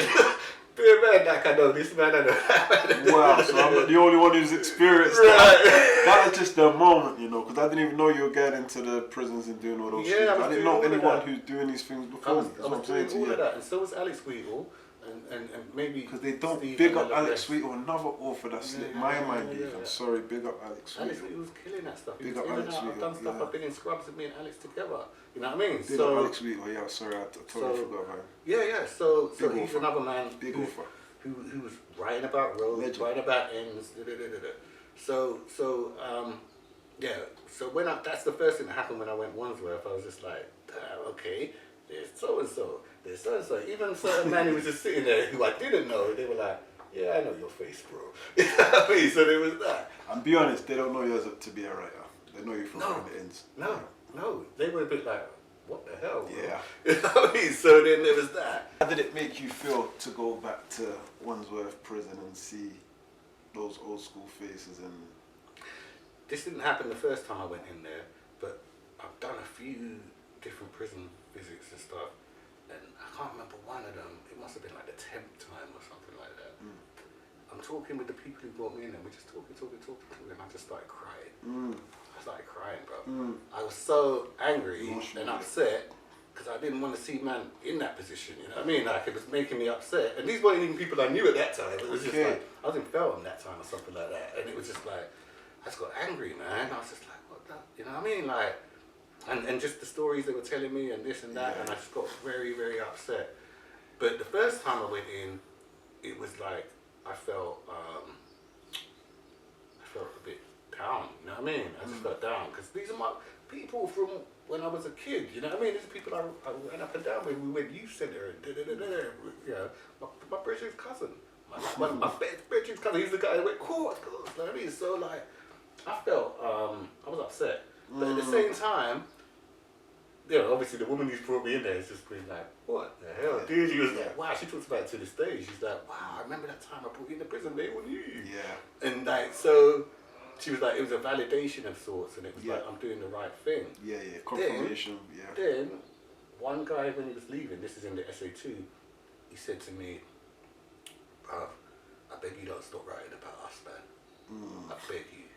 Be a man like I know this man, I know that man. Wow, so I'm not the only one who's experienced that. That was just the moment, you know, because I didn't even know you were getting into the prisons and doing all those things. I didn't know anyone who's doing these things before. I was doing all of that, and so was Alex Wheatle, and maybe because they don't Steve big up Alex Wheatle, another author that slipped my mind. Yeah. I'm sorry, big up Alex Wheatle. Alex Wheatle was killing that stuff. Big up Alex Wheatle. I've done stuff. I've been in Scrubs with me and Alex together. You know what I mean? Big up Alex Wheatle. Yeah, sorry, I totally forgot about him. Yeah. So he's author. another man. Big author. Who was writing about roads, writing about ends. So when that's the first thing that happened when I went Wandsworth. I was just like, okay, there's so and so, there's so and so. Even certain man who was just sitting there who I didn't know, they were like, "Yeah, I know your face, bro." You know what I mean? So there was that. And be honest, they don't know you to be a writer. They know you from the ends. No, they were a bit like, "What the hell?" Bro? Yeah. You know what I mean? So then there was that. How did it make you feel to go back to Wandsworth Prison and see those old school faces? And this didn't happen the first time I went in there, but I've done a few different prison visits and stuff, and I can't remember one of them. It must have been like the 10th time or something like that. I'm talking with the people who brought me in, and we're just talking, and I just started crying. I started crying, bro. I was so angry and upset because I didn't want to see man in that position. You know what I mean? Like, it was making me upset. And these weren't even people I knew at that time. It was just like, I was in film that time or something like that, and it was just like, I just got angry, man. I was just like, what the, you know what I mean? Like, and just the stories they were telling me and this and that, and I just got very, very upset. But the first time I went in, it was like, I felt a bit down, you know what I mean? I just felt down, because these are my people from when I was a kid, you know what I mean? These are people I went up and down with. We went youth centre and you know, my brother's cousin. My brother's cousin, he's the guy that went, "Cool, you know what I mean?" So like, I felt, I was upset. But at the same time, you know, obviously the woman who's brought me in there is just being like, "What the hell?" Dude, she was like, "Wow," she talks about it to this day. She's like, "Wow, I remember that time I brought you in the prison, they all knew you." Yeah. And like, so she was like, it was a validation of sorts, and it was like, I'm doing the right thing. Yeah. Confirmation, Then, one guy, when he was leaving, this is in the essay too, he said to me, "Bruv, I beg you don't stop writing about us, man. I beg you."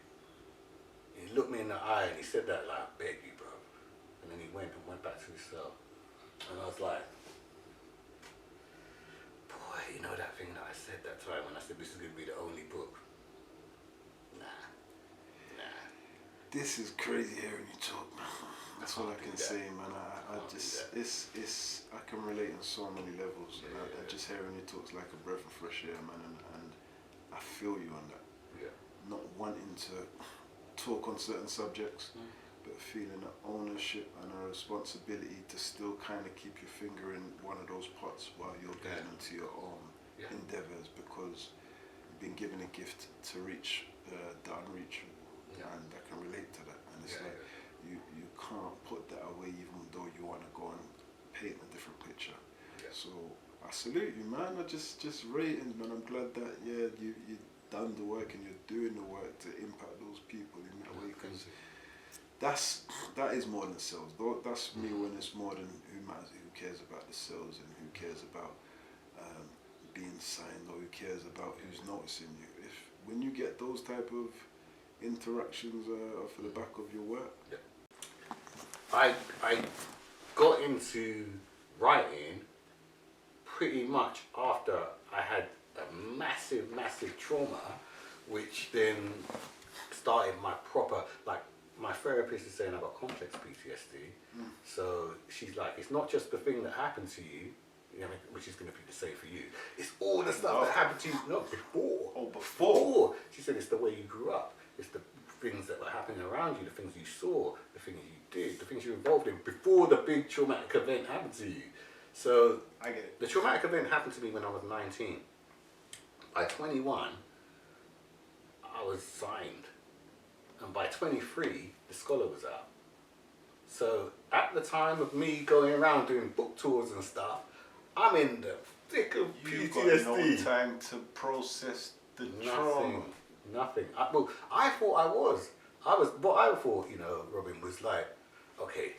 And he looked me in the eye and he said that like, "I beg you, bruv." And then he went back to his cell. And I was like, boy, you know that thing that I said that time when I said this is going to be the only book? Nah. This is crazy hearing you talk, man. That's all I can say, man. I just, it's, I can relate on so many levels. And I just hearing you talk like a breath of fresh air, man. And I feel you on that. Yeah. Not wanting to talk on certain subjects, but feeling an ownership and a responsibility to still kind of keep your finger in one of those pots while you're getting into your own endeavors, because you've been given a gift to reach the unreachable. And I can relate to that, and it's like you can't put that away even though you want to go and paint a different picture. So I salute you, man. I just rating, man. I'm glad that you done the work and you're doing the work to impact those people in that way, because that is more than sales. That's me when it's more than who matters, who cares about the sales and who cares about being signed, or who cares about who's noticing you. When you get those type of interactions for the back of your work. I got into writing pretty much after I had a massive trauma, which then started my proper, like, my therapist is saying I've got complex PTSD. So she's like, it's not just the thing that happened to you, you know, which is going to be the same for you. It's all the stuff that happened to you. No, before. Oh, before. She said it's the way you grew up. It's the things that were happening around you, the things you saw, the things you did, the things you were involved in before the big traumatic event happened to you. So I get it. The traumatic event happened to me when I was 19. By 21, I was signed. And by 23, The Scholar was out. So at the time of me going around doing book tours and stuff, I'm in the thick of You've PTSD. got no time to process the trauma. Nothing. I thought I was. What I thought, Robin, was like, okay,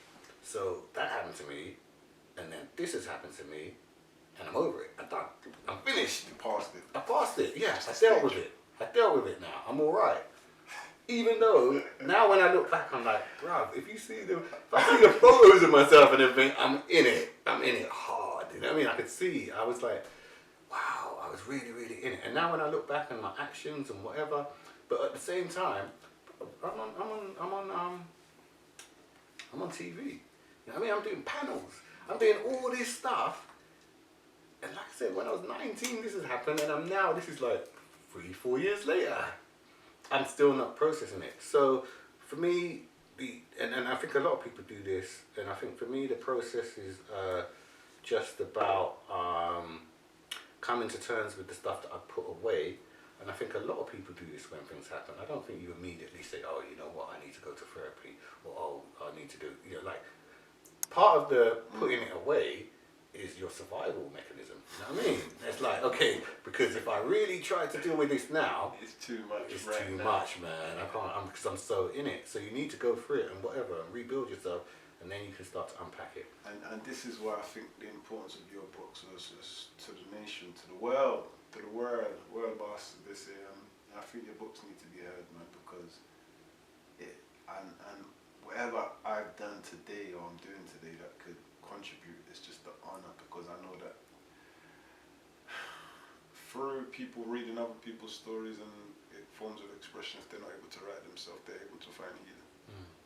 so that happened to me, and then this has happened to me, and I'm over it. I'm done. I'm finished. You passed it. I passed it. Yeah, I dealt with it. I dealt with it now. I'm all right. Even though now when I look back, I'm like, bruv, if I see the photos of myself and everything, I'm in it. I'm in it hard. You know what I mean? I could see. I was like, wow, I was really, really in it. And now when I look back on my actions and whatever, but at the same time, I'm on TV. You know what I mean? I'm doing panels. I'm doing all this stuff. And like I said, when I was 19, this has happened, and this is like 3-4 years later. I'm still not processing it. So for me, and I think a lot of people do this, and I think for me the process is just about coming to terms with the stuff that I put away. And I think a lot of people do this when things happen. I don't think you immediately say, oh, you know what, I need to go to therapy, or oh, I need to do, like, part of the putting it away is your survival mechanism. You know what I mean? It's like, okay, because if I really try to deal with this now, it's too much. It's too much, man. I can't. Because I'm so in it. So you need to go through it and whatever, and rebuild yourself, and then you can start to unpack it. And this is why I think the importance of your books is to the nation, to the world, world boss. They say, I think your books need to be heard, man, because and whatever I've done today or I'm doing today that could contribute, it's just the honor, because I know that through people reading other people's stories and forms of expression, if they're not able to write themselves, they're able to find healing.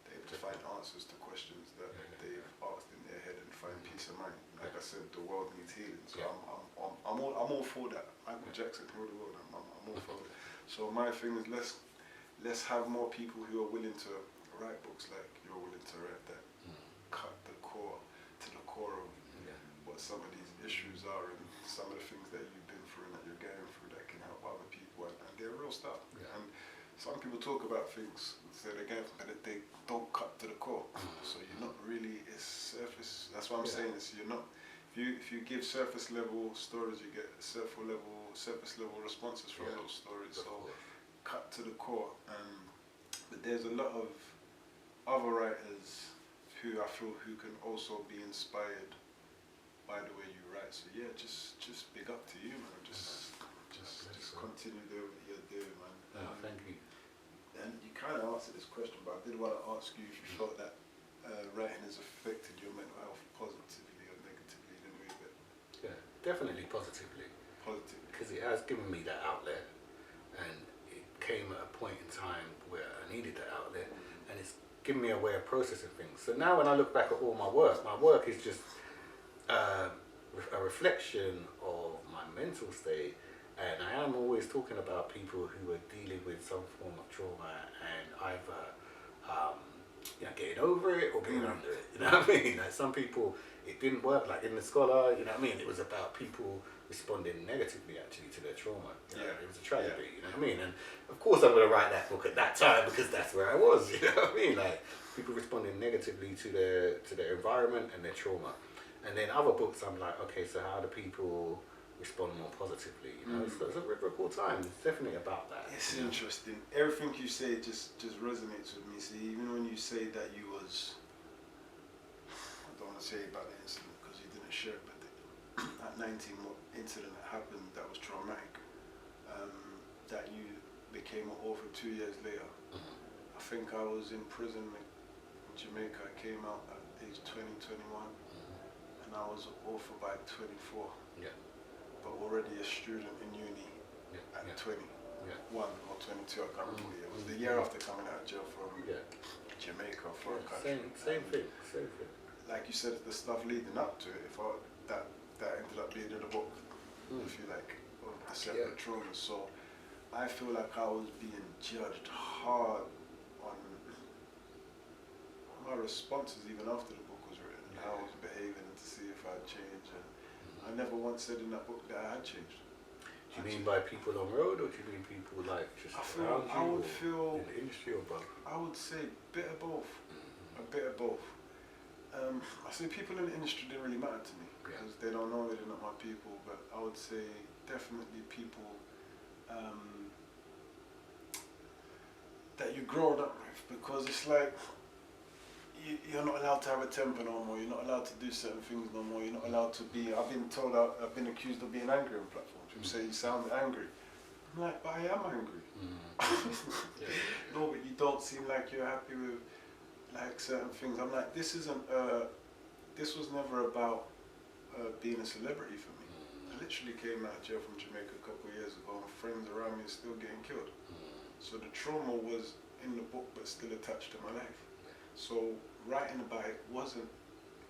They're able to find answers to questions that they've asked in their head and find peace of mind. Like I said, the world needs healing, so I'm all for that. Michael Jackson, heal the world. I'm all for it. So my thing is, let's have more people who are willing to write books like you're willing to write, that cut the core of what some of these issues are and some of the things that you've been through and that you're going through that can help other people, and they're real stuff. And some people talk about things, say they're going, but they don't cut to the core. So you're not really, it's surface. That's what I'm saying. Is you're not. If you give surface level stories, you get surface level responses from those stories. So cut to the core. But there's a lot of other writers who I feel who can also be inspired by the way you write. So yeah, just big up to you, man. Just continue doing what you're doing, man. Thank you. And you kind of answered this question, but I did want to ask you if you felt that writing has affected your mental health positively or negatively in any way. But yeah, definitely positively. Positively. Because it has given me that outlet, and it came at a point in time where I needed that outlet, and it's given me a way of processing things. So now when I look back at all my work is just a reflection of my mental state, and I am always talking about people who are dealing with some form of trauma and either getting over it or getting under it. You know what I mean? Like some people, it didn't work. Like in The Scholar, you know what I mean? It was about people responding negatively actually to their trauma. You know? It was a tragedy. You know what I mean? And of course, I'm going to write that book at that time because that's where I was. You know what I mean? Like people responding negatively to their environment and their trauma. And then other books, I'm like, okay, so how do people respond more positively? You know, so it's a record time. It's definitely about that. It's interesting. Everything you say just resonates with me. See, even when you say that you was, I don't want to say about the incident because you didn't share it, but at 19, what incident that happened that was traumatic, that you became an author 2 years later. I think I was in prison in Jamaica. I came out at age 20, 21. And I was an author by 24, but already a student in uni at 21 or 22, I can't remember. It was the year after coming out of jail from Jamaica, foreign country. Same thing. Like you said, the stuff leading up to it, that ended up being in the book, if you like, of the separate traumas. So I feel like I was being judged hard our responses even after the book was written, how I was behaving and to see if I'd changed. And I never once said in that book that I had changed. Do you mean by people on road, or do you mean people like just around you, I would or feel in the industry, or both? I would say a bit of both. A bit of both. I say people in the industry didn't really matter to me because they don't know me, they're not my people. But I would say definitely people that you grown up with, because it's like you're not allowed to have a temper no more. You're not allowed to do certain things no more. You're not allowed to be. I've been told I've been accused of being angry on platforms. People say you sound angry. I'm like, but I am angry. No, but you don't seem like you're happy with like certain things. I'm like, this isn't. This was never about being a celebrity for me. I literally came out of jail from Jamaica a couple of years ago, and friends around me are still getting killed. So the trauma was in the book, but still attached to my life. So writing about it wasn't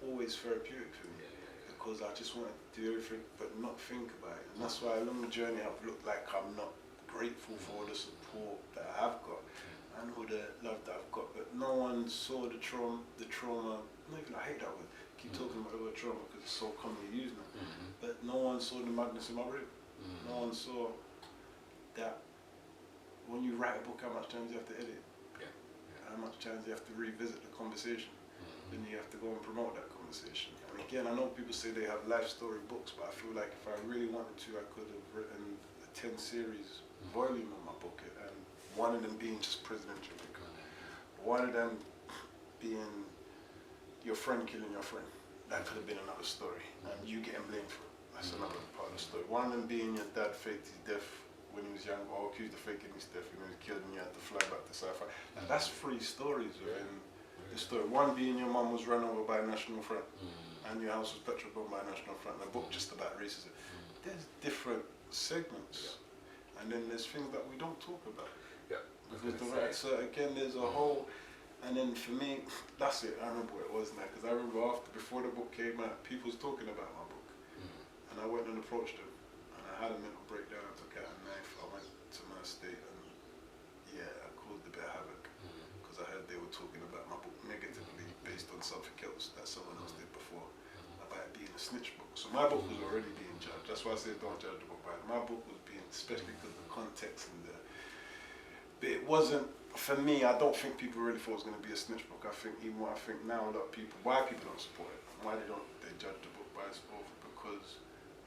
always therapeutic for me, because I just wanted to do everything but not think about it. And that's why along the journey I've looked like I'm not grateful for the support that I have got and all the love that I've got. But no one saw the trauma, not even, I hate that word, keep talking about the word trauma because it's so commonly used now. But no one saw the madness in my room. No one saw that when you write a book, how much times you have to edit, how much times you have to revisit the conversation, then you have to go and promote that conversation. And again, I know people say they have life story books, but I feel like if I really wanted to, I could have written a 10 series volume on my book, and one of them being just President Jamaica, one of them being your friend killing your friend. That could have been another story, and you getting blamed for it. That's another part of the story. One of them being your dad faked his death when he was young, or accused of faking his death when he was killed, and you had to fly back to South Africa. And that's 3 stories within the story. One being your mum was run over by a National Front, and your house was petrol bombed by a National Front. And a book just about racism. There's different segments, and then there's things that we don't talk about. So again, there's a whole. And then for me, that's it. I remember what it was now, because I remember before the book came out, people was talking about my book, and I went and approached them, and I had a mental breakdown. I took out a knife. I went to my estate, and I caused a bit of havoc, because I heard they were talking about my book negatively based on something else that someone else did before, about it being a snitch book. So my book was already being judged. That's why I said don't judge the book by it. My book was being, especially because of the context and but it wasn't. For me, I don't think people really thought it was going to be a snitch book. I think now a lot of people, why people don't support it, why they judge the book by its author, because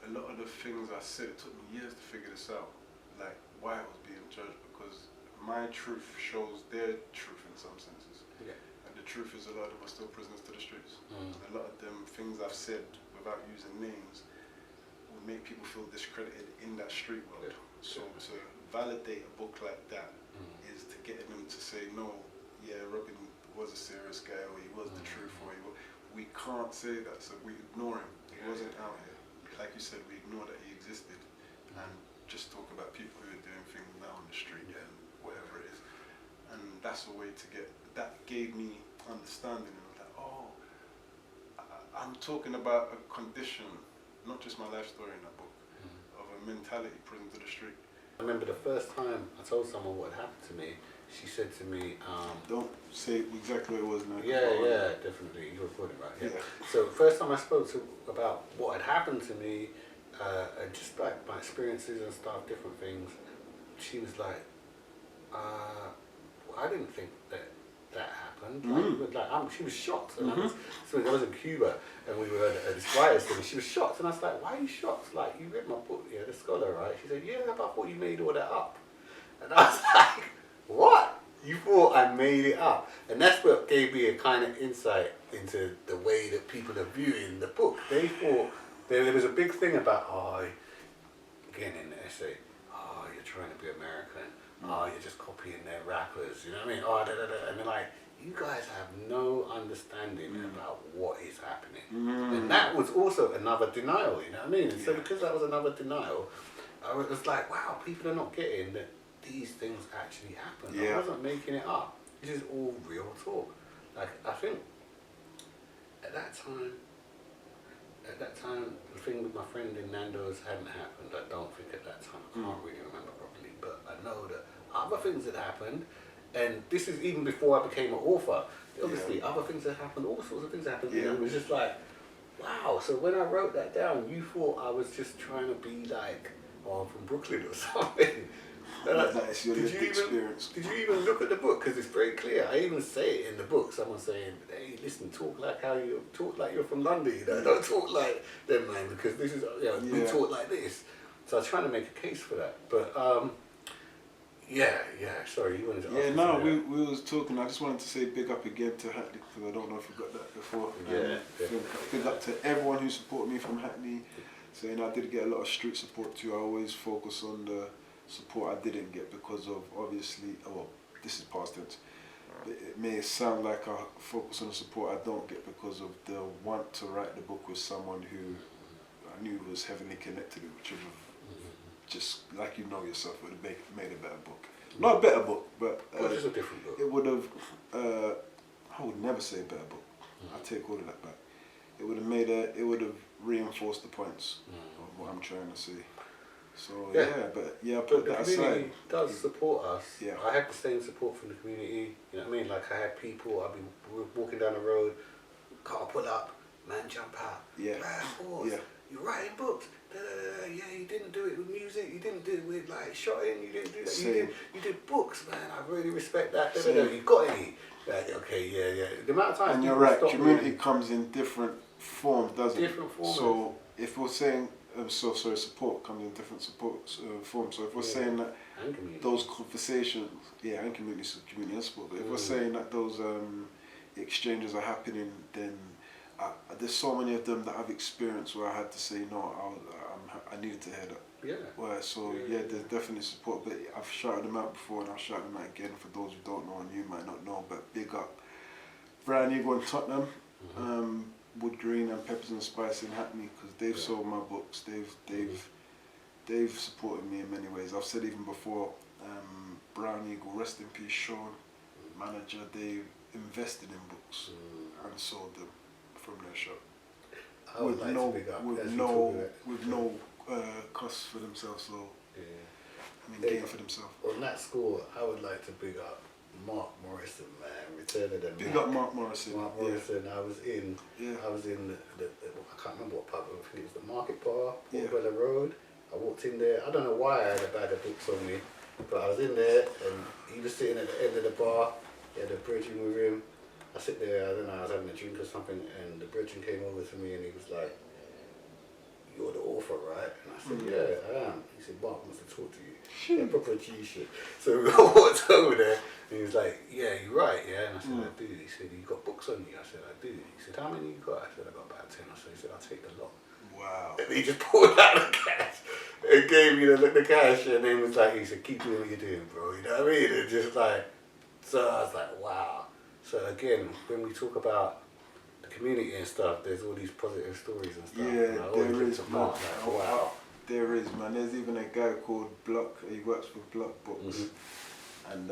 a lot of the things I said, it took me years to figure this out, like why it was being judged, because my truth shows their truth in some senses. And the truth is a lot of them are still prisoners to the streets. A lot of them things I've said without using names will make people feel discredited in that street world. So to validate a book like that is to get them to say, no, Robin was a serious guy, or he was the truth, or we can't say that, so we ignore him. He wasn't out here. Like you said, we ignore that he existed, and just talk about people who are doing things now on the street and whatever it is. And that's a way to that gave me understanding, and like, I'm talking about a condition, not just my life story in that book, of a mentality prison to the street. I remember the first time I told someone what happened to me, she said to me, don't say exactly what it was now. Yeah, definitely. You're recording, right? Yeah. So first time I spoke about what had happened to me, and just like my experiences and stuff, different things, she was like, I didn't think that happened. She was shocked. And I was in Cuba, and we were at this writers thing. She was shocked, and I was like, "Why are you shocked? Like, you read my book, The Scholar, right?" She said, "Yeah, but I thought you made all that up." And I was like, "What? You thought I made it up?" And that's what gave me a kind of insight into the way that people are viewing the book. They thought there was a big thing about, again in the essay, you're trying to be American. You're just copying their rappers, you know what I mean? And they're like, you guys have no understanding about what is happening. And that was also another denial, you know what I mean? And so because that was another denial, I was like, wow, people are not getting that these things actually happen. I wasn't making it up. This is all real talk. Like, I think at that time, the thing with my friend in Nando's hadn't happened. I don't think at that time. I can't really remember properly, but I know that other things had happened, and this is even before I became an author. obviously other things that happened, all sorts of things happened. Yeah. And it was just like, wow. So when I wrote that down, you thought I was just trying to be like, oh, I'm from Brooklyn or something. That's your lived experience. Did you even look at the book? Because it's very clear. I even say it in the book. Someone saying, hey, listen, talk like you're from London. You know? Don't talk like them, man, because this is, we talk like this. So I was trying to make a case for that. But, sorry, you wanted to ask me we was talking. I just wanted to say big up again to Hackney, because I don't know if you got that before. Big up to everyone who supported me from Hackney. Saying I did get a lot of street support too. I always focus on the support I didn't get because of, obviously, this is past tense. It may sound like I focus on the support I don't get because of the want to write the book with someone who I knew was heavily connected, which would have just, like you know yourself, would have made a better book. Not a better book, but just a different book. It would have, I would never say a better book. I take all of that back. It would have reinforced the points of what I'm trying to say. So but I put that aside. The community does support us. Yeah. I had the same support from the community. You know what I mean? Like I had people. I'd be walking down the road, car pull up, man jump out. Yeah. You're writing books. Yeah, you didn't do it with music. You didn't do it with like shotting. You didn't do that. You did books, man. I really respect that. You got any? Like, okay, yeah. The amount of time. And you're right. Community comes in different forms, doesn't it? Different forms. So if we're saying, support comes in different forms. So if we're saying that those conversations, and community and support. But if we're saying that those exchanges are happening, then there's so many of them that I've experienced where I had to say no. I needed to hear that. Yeah. There's definitely support. But I've shouted them out before, and I'll shout them out again for those who don't know, and you might not know. But big up, Brian Eagle in Tottenham. Wood Green and Peppers and Spice in Hackney, because they've sold my books. They've supported me in many ways. I've said even before, Brown Eagle, rest in peace, Sean, manager. They invested in books and sold them from their shop with no cost for themselves. So gain for themselves. On that score, I would like to big up Mark Morrison, man. Return of the Big up Mark Morrison. I was in the I can't remember what pub. I think it was the Market Bar, Portobello Road. I walked in there. I don't know why I had a bag of books on me, but I was in there and he was sitting at the end of the bar. He had a bridging with him. I sit there, I don't know, I was having a drink or something, and the bridging came over to me and he was like, "You're the author, right?" And I said, "Yeah, I am." He said, "Mark wants to talk to you." Yeah, proper G shit. So we walked over there and he was like, "Yeah, you're right, yeah?" And I said, "I do." He said, "You got books on you?" I said, "I do." He said, "How many you got?" I said, "I got about 10 or so." He said, "I'll take the lot." Wow. And he just pulled out the cash and gave me the cash, and then was like, he said, "Keep doing what you're doing, bro." You know what I mean? And just like, so I was like, wow. So again, when we talk about the community and stuff, there's all these positive stories and stuff. Yeah, there is, man. Wow. There is, man. There's even a guy called Block. He works for Block Books, and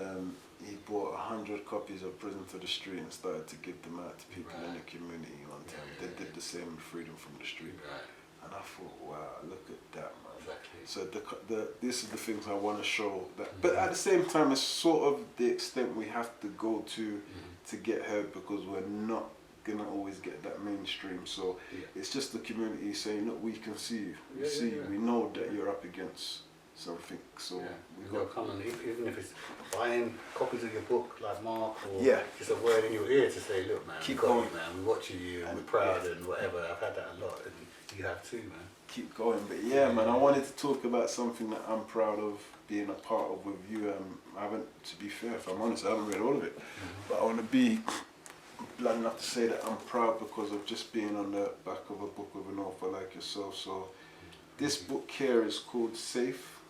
he bought 100 copies of Prison to the Street and started to give them out to people in the community. They did the same with Freedom from the Street, and I thought, wow, look at that, man. Exactly. So this is the things I want to show. But at the same time, it's sort of the extent we have to go to get heard, because we're not gonna always get that mainstream. So it's just the community saying, "Look, we can see you. We see you. We know that you're up against something." So we got to come, and even if it's buying copies of your book, like Mark, or just a word in your ear to say, "Look, man, keep going, going, man. We're watching you, and we're proud, and whatever." I've had that a lot, and you have too, man. Keep going. But man, I wanted to talk about something that I'm proud of being a part of with you. I haven't, to be fair, if I'm honest, I haven't read all of it, but I want to be blunt enough to say that I'm proud because of just being on the back of a book with an author like yourself. So this book here is called Safe.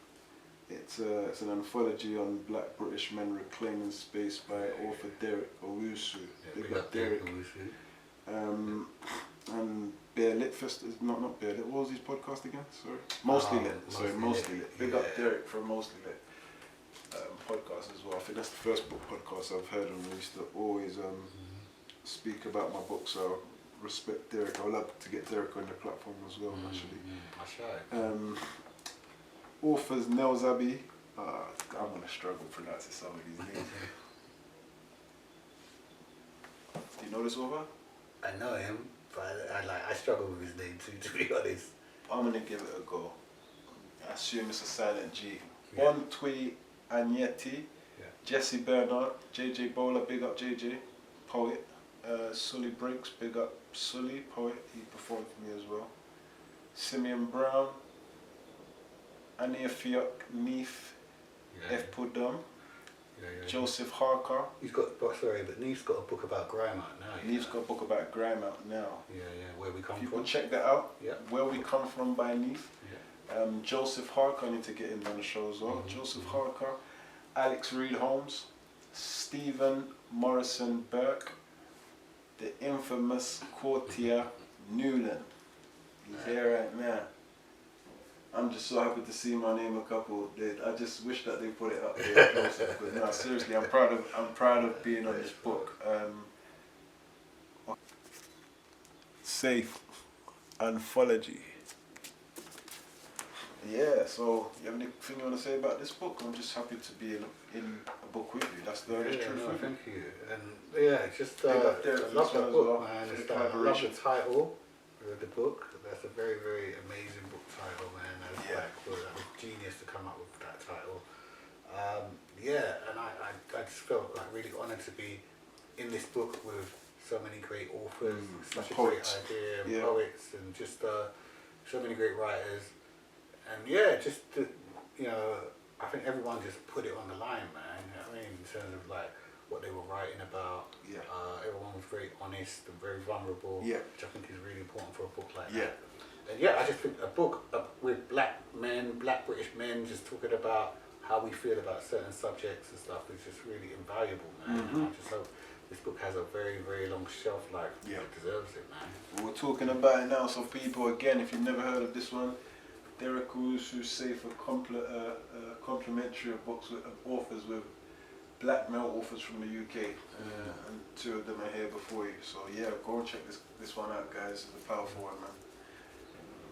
It's an anthology on Black British men reclaiming space by author Derek Owusu. Big up Derek. And Bear Lit Fest is not Bear Lit. What was his podcast again? Sorry, Mostly Lit. Mostly Lit. Big up Derek from Mostly Lit podcast as well. I think that's the first book podcast I've heard, and we used to always speak about my book. So respect Derek. I'd love to get Derek on the platform as well. Actually, authors Nell Zabi. I'm gonna struggle pronouncing some of these names. You know this author? I know him, but I struggle with his name too, to be honest. I'm gonna give it a go. I assume it's a silent G. Yeah. Courttia Newland, Yeah. Jesse Bernard, JJ Bowler, big up JJ, poet. Sully Briggs, big up Sully, poet. He performed for me as well. Simeon Brown, Ania Fiok, Neef, F. Pudum, Joseph Harker. He's got, but Neef's got a book about grime out now. Neef's got a book about grime out now. Yeah, Where We Come People From. check that out. Yeah. Where We Come From by Neef. Yeah. Joseph Harker, I need to get him on the show as well. Joseph Harker, Alex Reed Holmes, Stephen Morrison Burke, the infamous Courttia Newland. He's here right now. I'm just so happy to see my name a couple. I just wish that they put it up there closer. But no, seriously, I'm proud of being on this book. Safe Anthology. Yeah, so you have anything you want to say about this book? I'm just happy to be in a book with you. That's the honest truth. No, with thank you. And yeah, just I love the book, man. I love the title of the book. That's a very, very amazing book title, man. That was genius to come up with that title. And I just felt like really honoured to be in this book with so many great authors, such a great idea, and poets, and just so many great writers. And I think everyone just put it on the line, man. You know what I mean? In terms of like what they were writing about. Yeah. Everyone was very honest and very vulnerable, which I think is really important for a book like that. And I just think a book with black British men, just talking about how we feel about certain subjects and stuff is just really invaluable, man. And I just hope this book has a very, very long shelf life. Yeah. It deserves it, man. We're talking about it now, so people, again, if you've never heard of this one, Derek Owusu say for complimentary of books with authors with black male authors from the UK, and two of them are here before you. So go and check this one out, guys. It's a powerful one, man.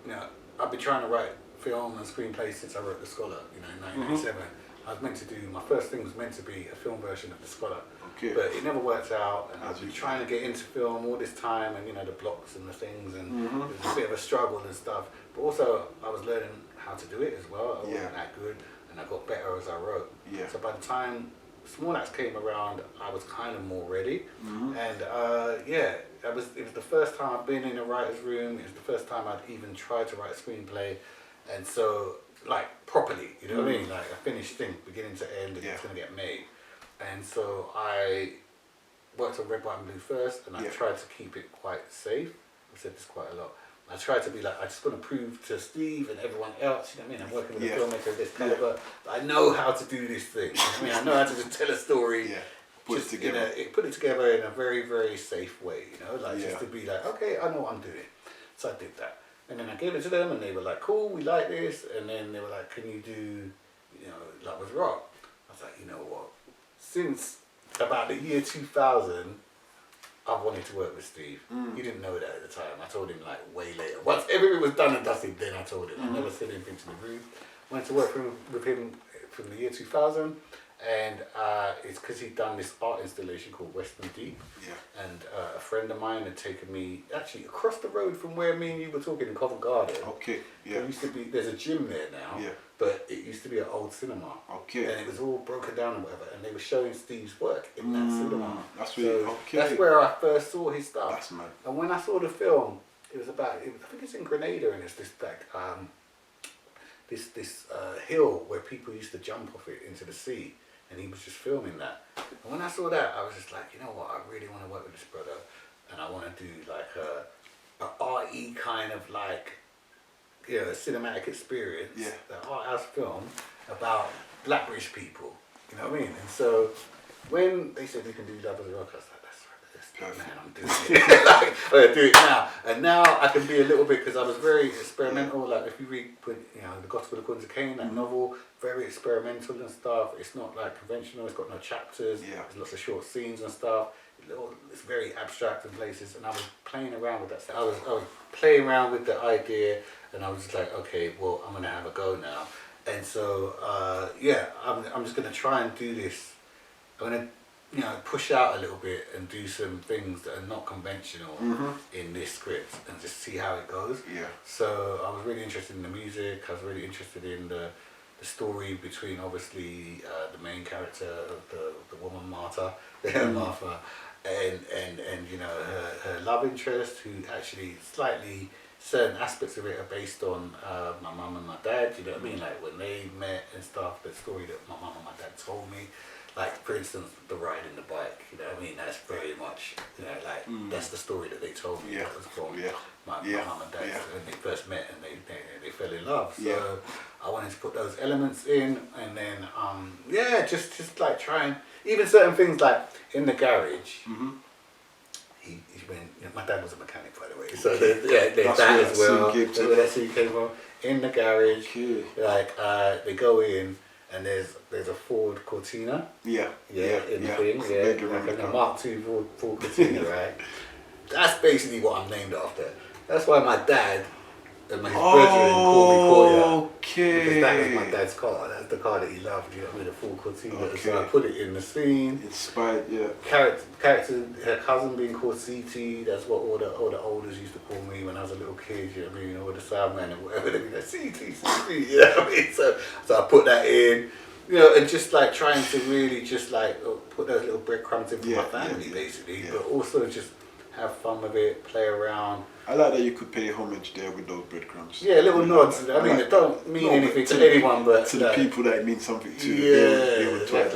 Yeah, I've been trying to write film and screenplays since I wrote The Scholar, in 1997. I was meant to do, my first thing was meant to be a film version of The Scholar, but it never worked out, and I've been trying to get into film all this time, and the blocks and the things, and it was a bit of a struggle and stuff, but also I was learning how to do it as well. I wasn't that good, and I got better as I wrote. So by the time Small Axe came around, I was kind of more ready, and it was the first time I've been in a writer's room. It was the first time I'd even tried to write a screenplay, and so properly, you know what I mean, like a finished thing, beginning to end, and it's gonna get made. And so I worked on Red, White and Blue first, and I tried to keep it quite safe. I've said this quite a lot. I tried to be like, I just want to prove to Steve and everyone else, you know what I mean, I'm working with a filmmaker of this caliber, I know how to do this thing, you know what I mean, I know how to just tell a story, put it together in a very, very safe way, just to be like, okay, I know what I'm doing. So I did that. And then I gave it to them, and they were like, cool, we like this. And then they were like, can you do, Love Was Rock? I was like, you know what? Since about the year 2000, I wanted to work with Steve. He didn't know that at the time. I told him way later. Once everything was done and dusted, then I told him. I never said anything to the room. Wanted to work with him from the year 2000. And it's because he'd done this art installation called Western Deep. And a friend of mine had taken me actually across the road from where me and you were talking in Covent Garden. There used to be, there's a gym there now, but it used to be an old cinema. And it was all broken down and whatever, and they were showing Steve's work in that cinema. That's really, that's where I first saw his stuff. That's mad. And when I saw the film, it was I think it's in Grenada, and it's this hill where people used to jump off it into the sea. And he was just filming that. And when I saw that, I was just like, you know what, I really want to work with this brother. And I want to do a arty kind of a cinematic experience, an art house film about black British people. You know what I mean? And so when they said we can do Love Was Rock, I was like, that's right, man, I'm doing it. I'm gonna do it now. And now I can be a little bit, because I was very experimental. If you read, The Gospel According to Cain, that novel, very experimental and stuff. It's not conventional. It's got no chapters. There's lots of short scenes and stuff. It's very abstract in places. And I was playing around with that stuff. I was playing around with the idea, and I was just like, okay, well, I'm gonna have a go now. And so I'm just gonna try and do this. I'm gonna you know, push out a little bit and do some things that are not conventional in this script and just see how it goes. Yeah. So I was really interested in the music. I was really interested in the story between obviously the main character, the woman Martha, Martha, and you know her love interest, who actually slightly certain aspects of it are based on my mum and my dad. You know what I mean? Like when they met and stuff. The story that my mum and my dad told me. Like, for instance, the riding the bike, you know what I mean? That's very much, you know, like, that's the story that they told me. That was from my mum and dad when they first met and they fell in love. So I wanted to put those elements in and then, just like trying, even certain things like in the garage, my dad was a mechanic, by the way. So there's that as well. That's where that scene came from. In the garage, like, they go in, and there's a Ford Courttia. In the thing, like a Mark II Ford Courttia, right? That's basically what I'm named after. That's why my dad and my brethren call me Courttia. Because that is my dad's car. That's the car that he loved. You know, with a Ford Courttia. So I put it in the scene. Inspired, Character, her cousin being called CT. That's what all the olders used to call me when I was a little kid. You know what I mean? Or the Soundman or whatever. They'd be like CT. You know what I mean? So I put that in. You know, and just like trying to really just like put those little breadcrumbs in for my family, basically. But also just have fun with it, play around. I like that you could pay homage there with those breadcrumbs. Yeah, little nods. I mean, it don't mean anything to anyone, but to the people that it means something to. They would watch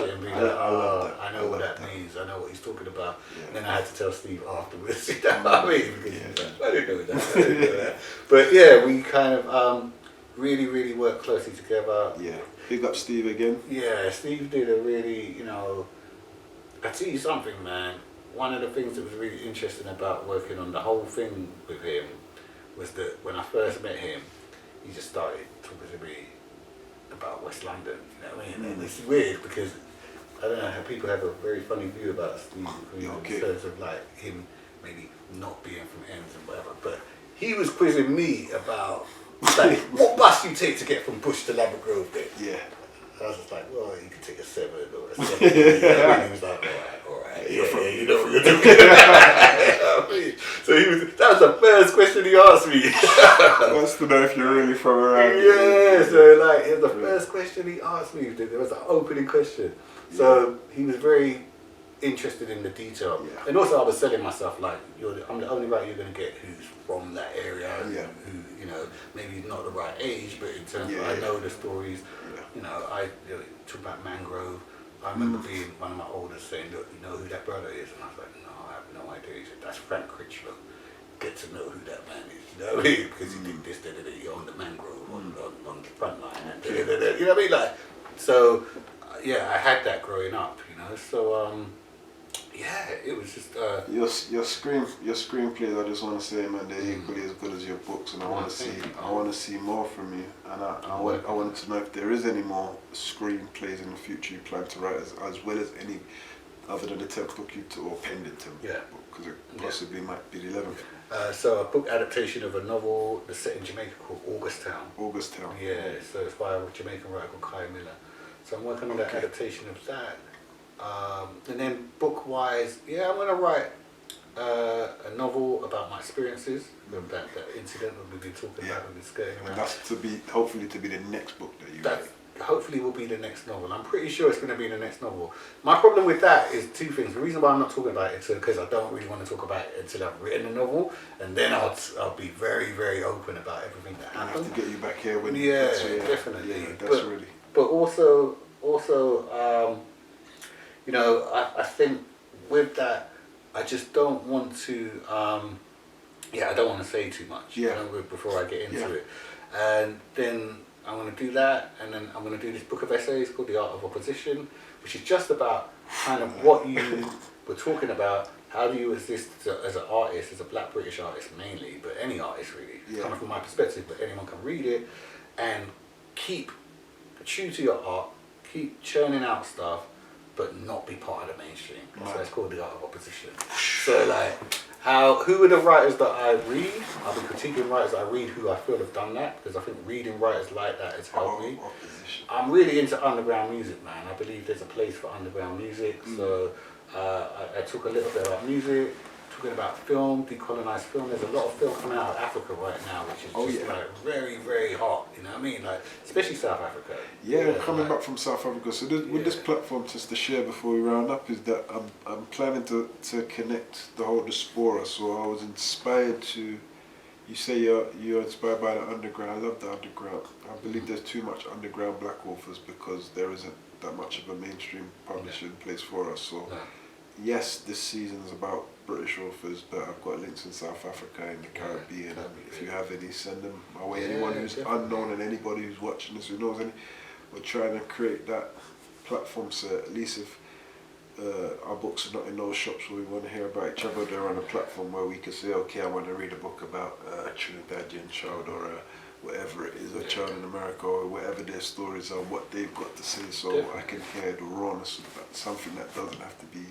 it and be like, I know what that means. I know what he's talking about. And then I had to tell Steve afterwards. You know what I mean? Because I didn't know that. But yeah, we kind of really, really worked closely together. Yeah. Big up Steve again. Yeah, Steve did a really, you know, I tell you something, man. One of the things that was really interesting about working on the whole thing with him was that when I first met him, he just started talking to me about West London. You know what I mean? And it's weird because I don't know how people have a very funny view about Steve in terms of like him maybe not being from ends and whatever. But he was quizzing me about like what bus you take to get from Bush to Ladbroke Grove then. Yeah. I was just like, well, you could take a 7 or a 7. And he was like, all right, you know what you're doing. So that was the first question he asked me. Wants to know if you're really from around. Yeah, so like, it was the first question he asked me. There was an opening question. So he was very interested in the detail. Yeah. And also I was selling myself like, I'm the only writer you're going to get who's from that area, who, you know, maybe not the right age, but in terms of I know the stories. You know, talk about Mangrove. I remember being one of my oldest saying, look, you know who that brother is? And I was like, no, I have no idea. He said, that's Frank Critchlow. Get to know who that man is. You know what I mean? Because he did this, he owned the Mangrove on the front line. And you know what I mean? Like, so, I had that growing up, you know. So, it was just your screenplays. I just want to say, man, they're equally as good as your books, and I want to see more from you. And I wanted to know if there is any more screenplays in the future you plan to write, as well as any other than the 10th book or penned 10th book, because it possibly might be the 11th. So a book adaptation of a novel that's set in Jamaica called August Town. Yeah, so it's by a Jamaican writer called Kai Miller. So I'm working on that adaptation of that. And then book-wise, I'm going to write a novel about my experiences, that incident that we've been talking about, we've been skirting around. And that's hopefully to be the next book that you write. Hopefully will be the next novel. I'm pretty sure it's going to be the next novel. My problem with that is two things. The reason why I'm not talking about it is because I don't really want to talk about it until I've written a novel, and then I'll be very, very open about everything that happens. I have to get you back here when definitely. Yeah, but also, you know, I think with that, I just don't want to. I don't want to say too much. You know, before I get into it, and then I'm going to do that, and then I'm going to do this book of essays called The Art of Opposition, which is just about kind of what you were talking about. How do you exist as an artist, as a Black British artist mainly, but any artist really, coming from my perspective, but anyone can read it, and keep true to your art, keep churning out stuff, but not be part of the mainstream. That's Right. why it's called the art of opposition. So like, who are the writers that I read? I'll be critiquing writers that I read who I feel have done that, because I think reading writers like that has helped me. Opposition. I'm really into underground music, man. I believe there's a place for underground music. So I talk a little bit about music, talking about film, decolonized film. There's a lot of film coming out of Africa right now, which is just like very, very hot. You know what I mean? Like, especially South Africa. Yeah, coming back from South Africa. So with this platform, just to share before we round up, is that I'm planning to connect the whole diaspora. So I was inspired to. You say you're inspired by the underground. I love the underground. I believe there's too much underground black authors because there isn't that much of a mainstream publishing place for us. So yes, this season is about British authors, but I've got links in South Africa and the Caribbean. If you have any, send them my way. Anyone who's unknown and anybody who's watching this who knows any, we're trying to create that platform so at least if our books are not in those shops where we want to hear about each other, they're on a platform where we can say, okay, I want to read a book about a Trinidadian child or whatever it is, a child in America, or whatever their stories are, what they've got to say, so I can hear the rawness of that, something that doesn't have to be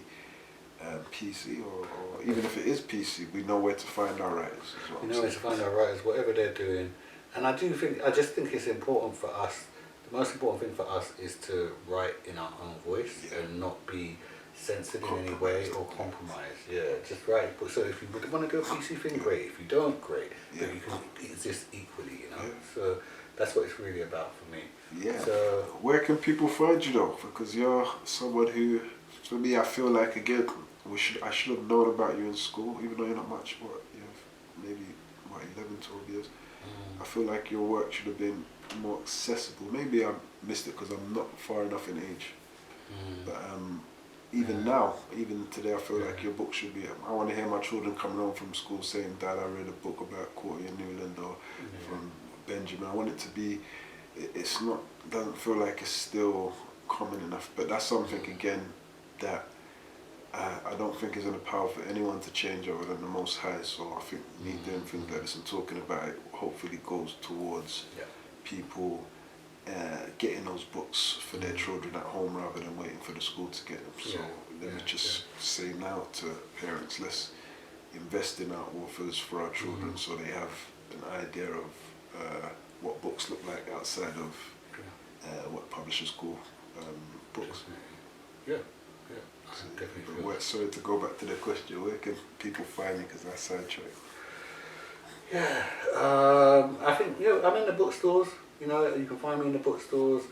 PC, or even if it is PC, we know where to find our writers. We know where to find our writers, whatever they're doing. And I just think it's important for us, the most important thing for us is to write in our own voice and not be censored in any way or compromised. Yeah, just write. So if you want to do a PC thing, great. If you don't, great. But you can exist equally, you know. So that's what it's really about for me. Yeah. So where can people find you though? Because you're someone who, for me, I feel like again, I should have known about you in school, even though you're not much. You have maybe 11, 12 years. I feel like your work should have been more accessible. Maybe I missed it because I'm not far enough in age. But even now, even today, I feel like your book should be. I want to hear my children coming home from school saying, "Dad, I read a book about Courttia Newland or from Benjamin." I want it to be. It's not. Doesn't feel like it's still common enough. But that's something again that I don't think is in the power for anyone to change other than the Most High. So I think me doing things like this and talking about it hopefully goes towards people getting those books for their children at home rather than waiting for the school to get them. So let me just say now to parents, let's invest in our authors for our children so they have an idea of what books look like outside of what publishers call books. But sorry to go back to the question, where can people find you, because I sidetracked? I think I'm in the bookstores. You know, you can find me in the bookstores.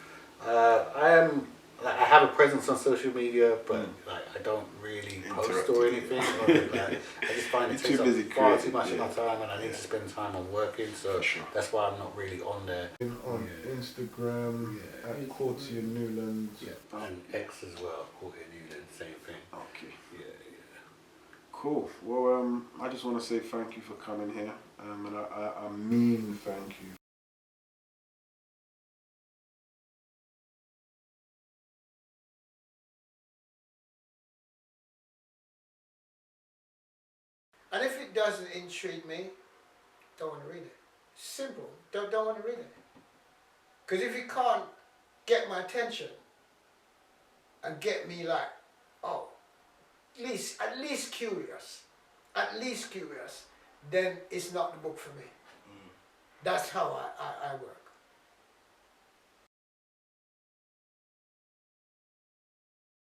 I have a presence on social media, but like I don't really post or anything. I just find it takes up far too much of my time, and I need to spend time on working. So that's why I'm not really on there. On Instagram at Courttia Newland. And X as well, Courttia Newland, same thing. Okay. Cool. Well, I just want to say thank you for coming here, and I mean thank you. And if it doesn't intrigue me, don't want to read it. Simple. Don't want to read it. Because if you can't get my attention and get me like, oh, at least curious, then it's not the book for me. That's how I work.